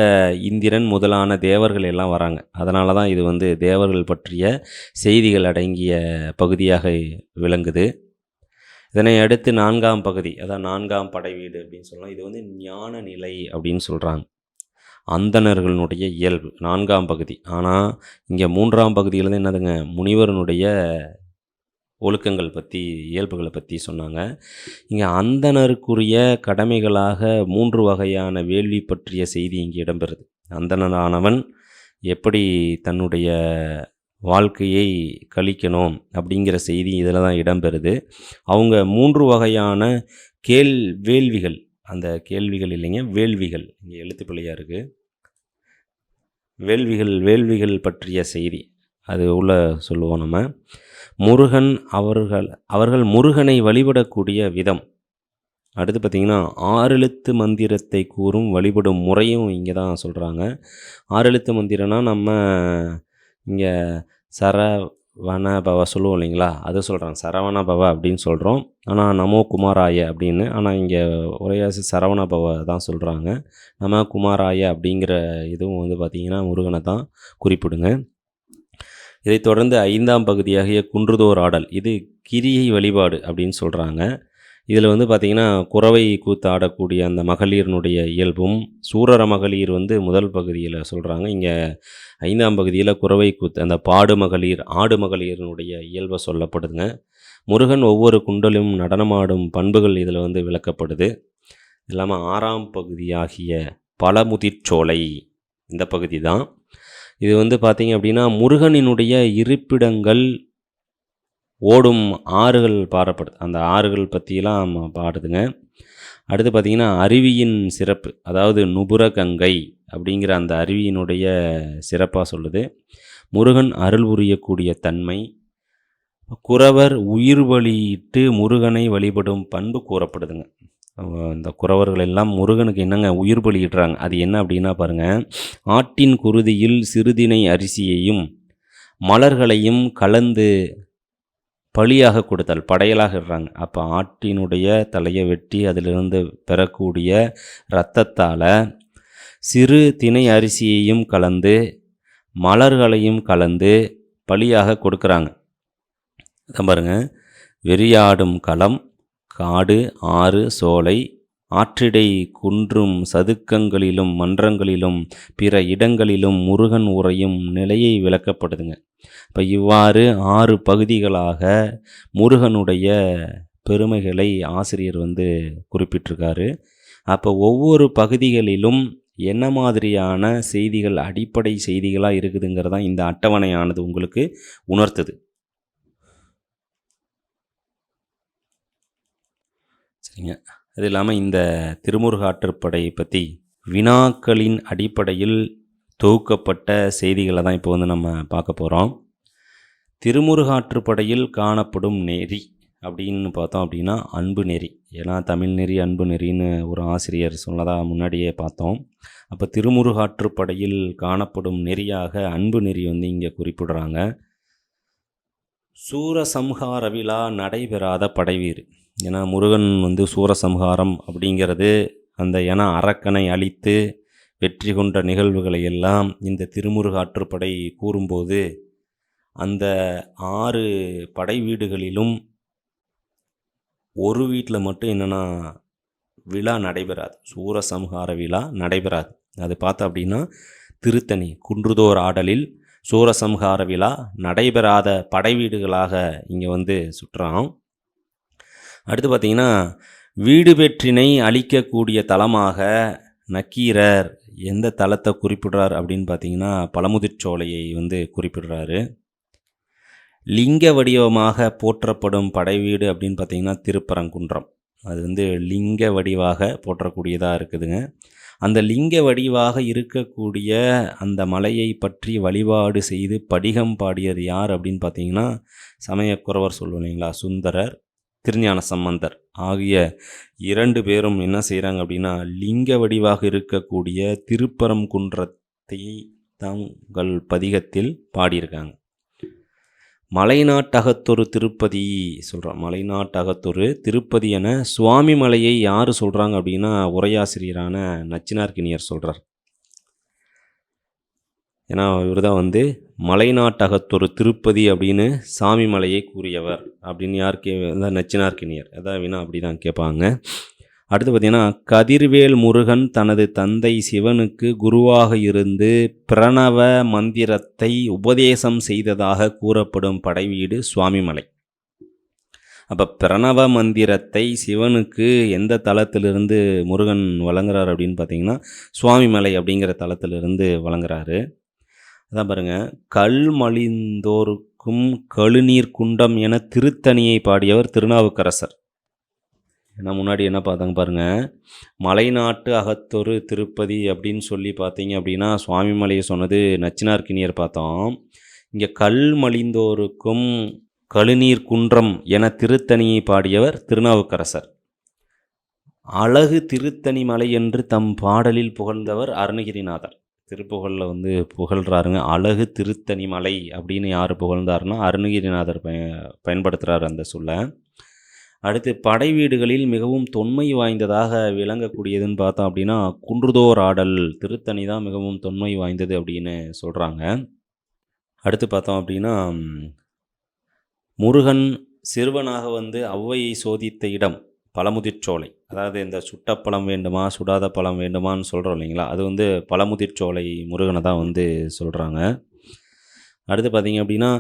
இந்திரன் முதலான தேவர்கள் எல்லாம் வராங்க. அதனால தான் இது தேவர்கள் பற்றிய செய்திகள் அடங்கிய பகுதியாக விளங்குது. இதனை அடுத்து 4ஆம் பகுதி, அதான் 4ஆம் படை வீடு அப்படின்னு சொல்லலாம். இது ஞான நிலை அப்படின்னு சொல்கிறாங்க. அந்தணர்களுடைய இயல்பு 4ஆம் பகுதி. ஆனால் இங்கே 3ஆம் பகுதியில் தான் என்னதுங்க, முனிவரனுடைய ஒழுக்கங்கள் பற்றி, இயல்புகளை பற்றி சொன்னாங்க. இங்கே அந்தணருக்குரிய கடமைகளாக 3 வகையான வேள்வி பற்றிய செய்தி இங்கே இடம்பெறுது. அந்தணனானவன் எப்படி தன்னுடைய வாழ்க்கையை கழிக்கணும் அப்படிங்கிற செய்தி இதில் தான் இடம்பெறுது. அவங்க 3 வகையான வேள்விகள், அந்த கேள்விகள் இல்லைங்க, வேள்விகள், இங்கே எழுத்துப்பிள்ளையாக இருக்குது. வேள்விகள் பற்றிய செய்தி அது உள்ள சொல்லுவோம் நம்ம. முருகன் அவர்கள் முருகனை வழிபடக்கூடிய விதம். அடுத்து பார்த்திங்கன்னா 6 எழுத்து மந்திரத்தை கூறும் வழிபடும் முறையும் இங்கே தான் சொல்கிறாங்க. 6 எழுத்து மந்திரம்னா நம்ம இங்கே சரவண பவ சொல்லுவோம் இல்லைங்களா, அது சொல்கிறாங்க. சரவண பவ அப்படின்னு சொல்கிறோம், ஆனால் நமோ குமாராய அப்படின்னு. ஆனால் இங்கே உரையாசி சரவண பவ தான் சொல்கிறாங்க. நம குமாராய அப்படிங்கிற இதுவும் பார்த்திங்கன்னா முருகனை தான் குறிப்பிடுங்க. இதைத் தொடர்ந்து 5ஆம் பகுதியாகிய குன்றுதோர் ஆடல், இது கிரியை வழிபாடு அப்படின்னு சொல்கிறாங்க. இதில் பார்த்திங்கன்னா குறவை கூத்து ஆடக்கூடிய அந்த மகளிரினுடைய இயல்பும், சூரர மகளிர் முதல் பகுதியில் சொல்கிறாங்க. இங்கே 5ஆம் பகுதியில் குறவை கூத்து, அந்த பாடு மகளிர், ஆடு மகளிரினுடைய இயல்பை சொல்லப்படுதுங்க. முருகன் ஒவ்வொரு குண்டலும் நடனமாடும் பண்புகள் இதில் விளக்கப்படுது. இல்லாமல் 6ஆம் பகுதியாகிய பழமுதிர்ச்சோலை, இந்த பகுதி தான். இது பார்த்திங்க அப்படின்னா முருகனினுடைய இருப்பிடங்கள், ஓடும் ஆறுகள் பாடப்படுது. அந்த ஆறுகள் பற்றியெல்லாம் பாடுதுங்க. அடுத்து பார்த்திங்கன்னா அருவியின் சிறப்பு, அதாவது நுபுர கங்கை அப்படிங்கிற அந்த அருவியினுடைய சிறப்பாக சொல்லுது. முருகன் அருள் புரியக்கூடிய தன்மை, குறவர் உயிர் வழியிட்டு முருகனை வழிபடும் பண்பு கூறப்படுதுங்க. இந்த குறவர்கள் எல்லாம் முருகனுக்கு என்னங்க உயிர் பலியிடுறாங்க. அது என்ன அப்படின்னா பாருங்கள், ஆட்டின் குருதியில் சிறுதினை அரிசியையும் மலர்களையும் கலந்து பலியாக கொடுத்தால் படையலாக இடுறாங்க. அப்போ ஆட்டினுடைய தலையை வெட்டி அதிலிருந்து பெறக்கூடிய இரத்தத்தால் சிறு தினை அரிசியையும் கலந்து மலர்களையும் கலந்து பலியாக கொடுக்குறாங்க. அதான் பாருங்கள், வெறியாடும் களம், காடு, ஆறு, சோலை, ஆற்றிடை, குன்றும் சதுக்கங்களிலும் மன்றங்களிலும் பிற இடங்களிலும் முருகன் உறையும் நிலையை விளக்கப்படுதுங்க. இப்போ இவ்வாறு 6 பகுதிகளாக முருகனுடைய பெருமைகளை ஆசிரியர் குறிப்பிட்டிருக்காரு. அப்போ ஒவ்வொரு பகுதிகளிலும் என்ன மாதிரியான செய்திகள் அடிப்படை செய்திகளாக இருக்குதுங்கிறதான் இந்த அட்டவணையானது உங்களுக்கு உணர்த்துது. சரிங்க. அது இல்லாமல் இந்த திருமுருகாற்றுப்படை பற்றி வினாக்களின் அடிப்படையில் தொகுக்கப்பட்ட செய்திகளை தான் இப்போ நம்ம பார்க்க போகிறோம். திருமுருகாற்றுப்படையில் காணப்படும் நெறி அப்படின்னு பார்த்தோம் அப்படின்னா அன்பு நெறி. ஏன்னா தமிழ் நெறி அன்பு நெறின்னு ஒரு ஆசிரியர் சொன்னதாக முன்னாடியே பார்த்தோம். அப்போ திருமுருகாற்றுப்படையில் காணப்படும் நெறியாக அன்பு நெறி இங்கே குறிப்பிடுறாங்க. சூரசம்ஹார விழா நடைபெறாத படைவீர். ஏன்னா முருகன் சூரசம்ஹாரம் அப்படிங்கிறது அந்த அரக்கனை அழித்து வெற்றி கொண்ட நிகழ்வுகளை எல்லாம் இந்த திருமுருகாற்றுப்படை கூறும்போது அந்த 6 படை வீடுகளிலும் ஒரு வீட்டில் மட்டும் என்னென்னா விழா நடைபெறாது, சூரசம்ஹார விழா நடைபெறாது. அது பார்த்தோம் அப்படின்னா திருத்தணி குன்றுதோர் ஆடலில் சூரசம்ஹார விழா நடைபெறாத படை வீடுகளாக இங்கே சுற்றுறோம். அடுத்து பார்த்திங்கன்னா வீடு வெற்றினை அளிக்கக்கூடிய தலமாக நக்கீரர் எந்த தலத்தை குறிப்பிடுறார் அப்படின்னு பார்த்திங்கன்னா பழமுதிர்ச்சோலையை குறிப்பிடுறாரு. லிங்க வடிவமாக போற்றப்படும் படை வீடு அப்படின்னு பார்த்திங்கன்னா திருப்பரங்குன்றம். அது வந்து லிங்க வடிவாக போற்றக்கூடியதாக இருக்குதுங்க. அந்த லிங்க வடிவாக இருக்கக்கூடிய அந்த மலையை பற்றி வழிபாடு செய்து படிகம் பாடியது யார் அப்படின்னு பார்த்தீங்கன்னா, சமயக்குறவர் சொல்லுவோம் இல்லைங்களா, சுந்தரர், திருஞான சம்பந்தர் ஆகிய 2 பேரும் என்ன செய்கிறாங்க அப்படின்னா, லிங்க வடிவாக இருக்கக்கூடிய திருப்பரங்குன்றத்தை தங்கள் பதிகத்தில் பாடியிருக்காங்க. மலைநாட்டகத்தொரு திருப்பதி சொல்கிறான். மலைநாட்டகத்தொரு திருப்பதி என சுவாமி மலையை யார் சொல்கிறாங்க அப்படின்னா, உரையாசிரியரான நச்சினார்க்கினியர் சொல்கிறார். ஏன்னா இவர் தான் வந்து மலைநாட்டகத்தொரு திருப்பதி அப்படின்னு சாமி மலையை கூறியவர் அப்படின்னு யார் நச்சினார்க்கினியர். அதான் வேணா அப்படி தான் கேட்பாங்க. அடுத்து பார்த்திங்கன்னா, கதிர்வேல் முருகன் தனது தந்தை சிவனுக்கு குருவாக இருந்து பிரணவ மந்திரத்தை உபதேசம் செய்ததாக கூறப்படும் படைவீடு சுவாமிமலை. அப்போ பிரணவ மந்திரத்தை சிவனுக்கு எந்த தலத்திலிருந்து முருகன் வழங்குறார் அப்படின்னு பார்த்தீங்கன்னா, சுவாமிமலை அப்படிங்கிற தலத்திலிருந்து வழங்குறாரு. அதான் பாருங்கள், கல் மலிந்தோருக்கும் கழுநீர் குண்டம் என திருத்தணியை பாடியவர் திருநாவுக்கரசர். ஏன்னா முன்னாடி என்ன பார்த்தாங்க பாருங்கள், மலைநாட்டு அகத்தொரு திருப்பதி அப்படின்னு சொல்லி பார்த்தீங்க அப்படின்னா சுவாமிமலையை சொன்னது நச்சினார்க்கினியர் பார்த்தோம். இங்கே கல் மலிந்தோருக்கும் கழுநீர் குன்றம் என திருத்தணியை பாடியவர் திருநாவுக்கரசர். அழகு திருத்தணி மலை என்று தம் பாடலில் புகழ்ந்தவர் அருணகிரிநாதர். திருப்புகழில் வந்து புகழ்கிறாருங்க. அழகு திருத்தணி மலை அப்படின்னு யார் புகழ்ந்தாருன்னா அருணகிரிநாதர் பயன்படுத்துகிறார் அந்த சொல்ல. அடுத்து படை வீடுகளில் மிகவும் தொன்மை வாய்ந்ததாக விளங்கக்கூடியதுன்னு பார்த்தோம் அப்படின்னா குன்றுதோர் ஆடல் திருத்தணி தான் மிகவும் தொன்மை வாய்ந்தது அப்படின்னு சொல்கிறாங்க. அடுத்து பார்த்தோம் அப்படின்னா, முருகன் சிறுவனாக வந்து ஔவையை சோதித்த இடம் பழமுதிர்ச்சோலை. அதாவது இந்த சுட்டப்பழம் வேண்டுமா சுடாத பழம் வேண்டுமான்னு சொல்கிறோம் இல்லைங்களா, அது வந்து பழமுதிர்ச்சோலை முருகனை தான் வந்து சொல்கிறாங்க. அடுத்து பார்த்திங்க அப்படின்னா,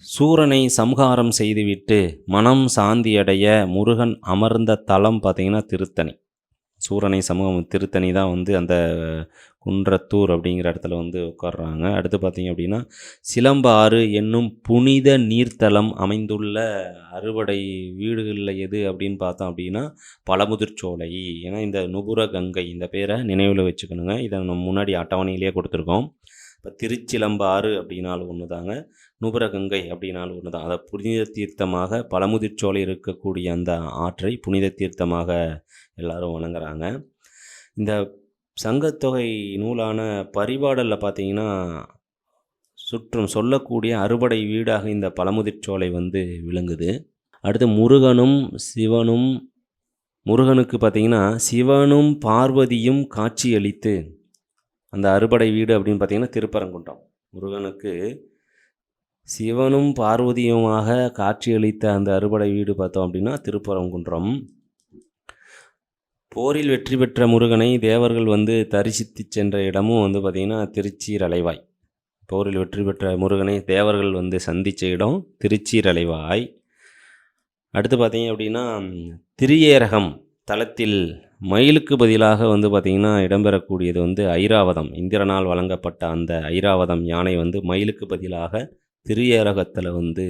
சூரனை சம்ஹாரம் செய்துவிட்டு மனம் சாந்தியடைய முருகன் அமர்ந்த தலம் பார்த்திங்கன்னா திருத்தணி. சூரனை திருத்தணி தான் வந்து அந்த குன்றத்தூர் அப்படிங்கிற இடத்துல வந்து உட்கார்றாங்க. அடுத்து பார்த்திங்க அப்படின்னா, சிலம்பு ஆறு என்னும் புனித நீர்த்தலம் அமைந்துள்ள அறுபடை வீடுகளில் எது அப்படின்னு பார்த்தோம் அப்படின்னா பழமுதிர்ச்சோலை. ஏன்னா இந்த நுபுர கங்கை இந்த பேரை நினைவில் வச்சுக்கணுங்க. இதை நம்ம முன்னாடி அட்டவணையிலேயே கொடுத்துருக்கோம். இப்போ திருச்சிலம்பு ஆறு அப்படின்னாலும் ஒன்று தாங்க, நுபுரகங்கை அப்படின்னாலும் ஒன்று தான். அதை புனித தீர்த்தமாக பழமுதிர்ச்சோலை இருக்கக்கூடிய அந்த ஆற்றை புனித தீர்த்தமாக எல்லாரும் வணங்குறாங்க. இந்த சங்கத்தொகை நூலான பரிபாடலில் பார்த்தீங்கன்னா சுற்றும் சொல்லக்கூடிய அறுபடை வீடாக இந்த பழமுதிர்ச்சோலை வந்து விளங்குது. அடுத்து முருகனுக்கு பார்த்திங்கன்னா சிவனும் பார்வதியும் காட்சியளித்து அந்த அறுபடை வீடு அப்படின்னு பார்த்திங்கன்னா திருப்பரங்குன்றம். முருகனுக்கு சிவனும் பார்வதியுமாக காட்சியளித்த அந்த அறுபடை வீடு பார்த்தோம் அப்படின்னா திருப்பரங்குன்றம். போரில் வெற்றி பெற்ற முருகனை தேவர்கள் வந்து தரிசித்து சென்ற இடமும் வந்து பார்த்திங்கன்னா திருச்சீரலைவாய். போரில் வெற்றி பெற்ற முருகனை தேவர்கள் வந்து சந்தித்த இடம் திருச்சீரலைவாய். அடுத்து பார்த்திங்க அப்படின்னா, திரியேரகம் தலத்தில் மயிலுக்கு பதிலாக வந்து பார்த்திங்கன்னா இடம்பெறக்கூடியது வந்து ஐராவதம். இந்திரனால் வழங்கப்பட்ட அந்த ஐராவதம் யானை வந்து மயிலுக்கு பதிலாக திரியேரகத்தில் வந்து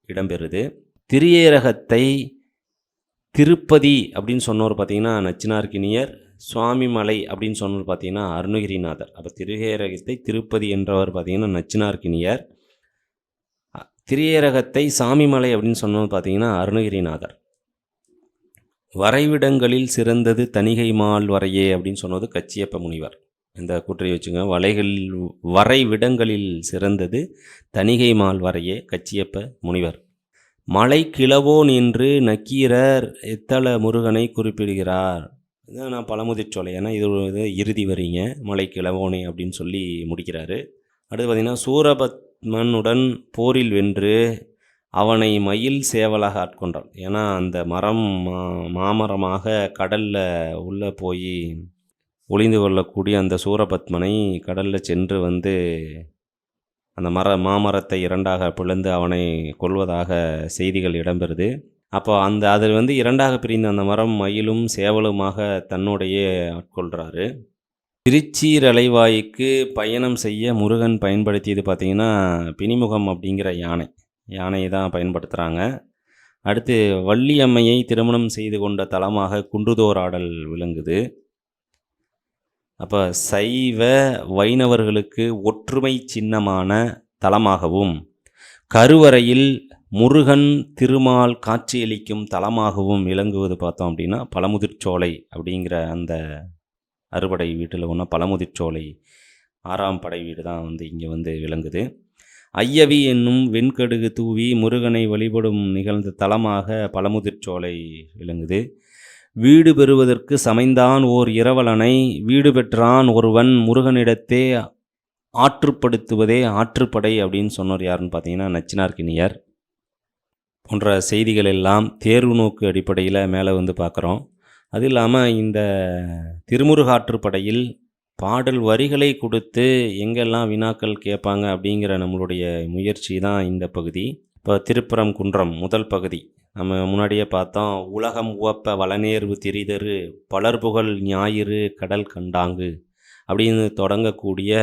இடம்பெறுது. திரியேரகத்தை திருப்பதி அப்படின்னு சொன்னவர் பார்த்திங்கன்னா நச்சினார்க்கினியர், சுவாமிமலை அப்படின்னு சொன்னவர் பார்த்திங்கன்னா அருணகிரிநாதர். அப்போ திரியேரகத்தை திருப்பதி என்றவர் பார்த்திங்கன்னா நச்சினார்க்கினியர், திரியேரகத்தை சாமிமலை அப்படின்னு சொன்னவர் பார்த்திங்கன்னா அருணகிரிநாதர். வரைவிடங்களில் சிறந்தது தணிகை மால் வரையே அப்படின்னு சொன்னது கச்சியப்ப முனிவர். இந்த கூற்றை வச்சுங்க, வரைவிடங்களில் சிறந்தது தணிகை மால் வரையே கச்சியப்ப முனிவர். மலை கிழவோன் என்று நக்கீரர் எத்தல முருகனை குறிப்பிடுகிறார். இதான் நான் பழமுதிர்ச்சோலை, ஏன்னா இது இறுதி வரிங்க, மலை கிழவோனே அப்படின்னு சொல்லி முடிக்கிறாரு. அடுத்து பார்த்திங்கன்னா, சூரபத்மனுடன் போரில் வென்று அவனை மயில் சேவலாக ஆட்கொண்டான். ஏன்னா அந்த மரம் மாமரமாக கடலில் உள்ளே போய் ஒளிந்து கொள்ளக்கூடிய அந்த சூரபத்மனை கடலில் சென்று வந்து அந்த மாமரத்தை இரண்டாக பிளந்து அவனை கொல்வதாக செய்திகள் இடம்பெறுது. அப்போ அதில் வந்து இரண்டாக பிரிந்த அந்த மரம் மயிலும் சேவலுமாக தன்னுடைய ஆட்கொள்கிறாரு. திருச்சீரலைவாய்க்கு பயணம் செய்ய முருகன் பயன்படுத்தியது பார்த்திங்கன்னா பிணிமுகம் அப்படிங்கிற யானை தான் பயன்படுத்துகிறாங்க. அடுத்து வள்ளியம்மையை திருமணம் செய்து கொண்ட தலமாக குன்றுதோராடல் விளங்குது. அப்போ சைவ வைணவர்களுக்கு ஒற்றுமை சின்னமான தலமாகவும், கருவறையில் முருகன் திருமால் காட்சியளிக்கும் தலமாகவும் விளங்குவது பார்த்தோம் அப்படின்னா பழமுதிர்ச்சோலை அப்படிங்கிற அந்த அறுபடை வீட்டில் ஒன்றா பழமுதிர்ச்சோலை 6ஆம் படை வீடு தான் இங்கே விளங்குது. ஐயவி என்னும் வெண்கடுகு தூவி முருகனை வழிபடும் நிகழ்ந்த தலமாக பழமுதிர்ச்சோலை விளங்குது. வீடு பெறுவதற்கு சமைந்தான் ஓர் இரவலனை, வீடு பெற்றான் ஒருவன் முருகனிடத்தே ஆற்றுப்படுத்துவதே ஆற்றுப்படை அப்படின்னு சொன்னவர் யாருன்னு பார்த்தீங்கன்னா நச்சினார்க்கினியர். போன்ற செய்திகள் எல்லாம் தேர்வு நோக்கு அடிப்படையில் மேலே பார்க்குறோம். அது இல்லாமல் இந்த திருமுருகாற்றுப்படையில் பாடல் வரிகளை கொடுத்து எங்கெல்லாம் வினாக்கள் கேட்பாங்க அப்படிங்கிற நம்மளுடைய முயற்சி தான் இந்த பகுதி. இப்போ திருப்பரங்குன்றம் முதல் பகுதி நம்ம முன்னாடியே பார்த்தோம். உலகம் உவப்ப வளநேர்வு திரிதரு பலர்புகழ் ஞாயிறு கடல் கண்டாங்கு அப்படின்னு தொடங்கக்கூடிய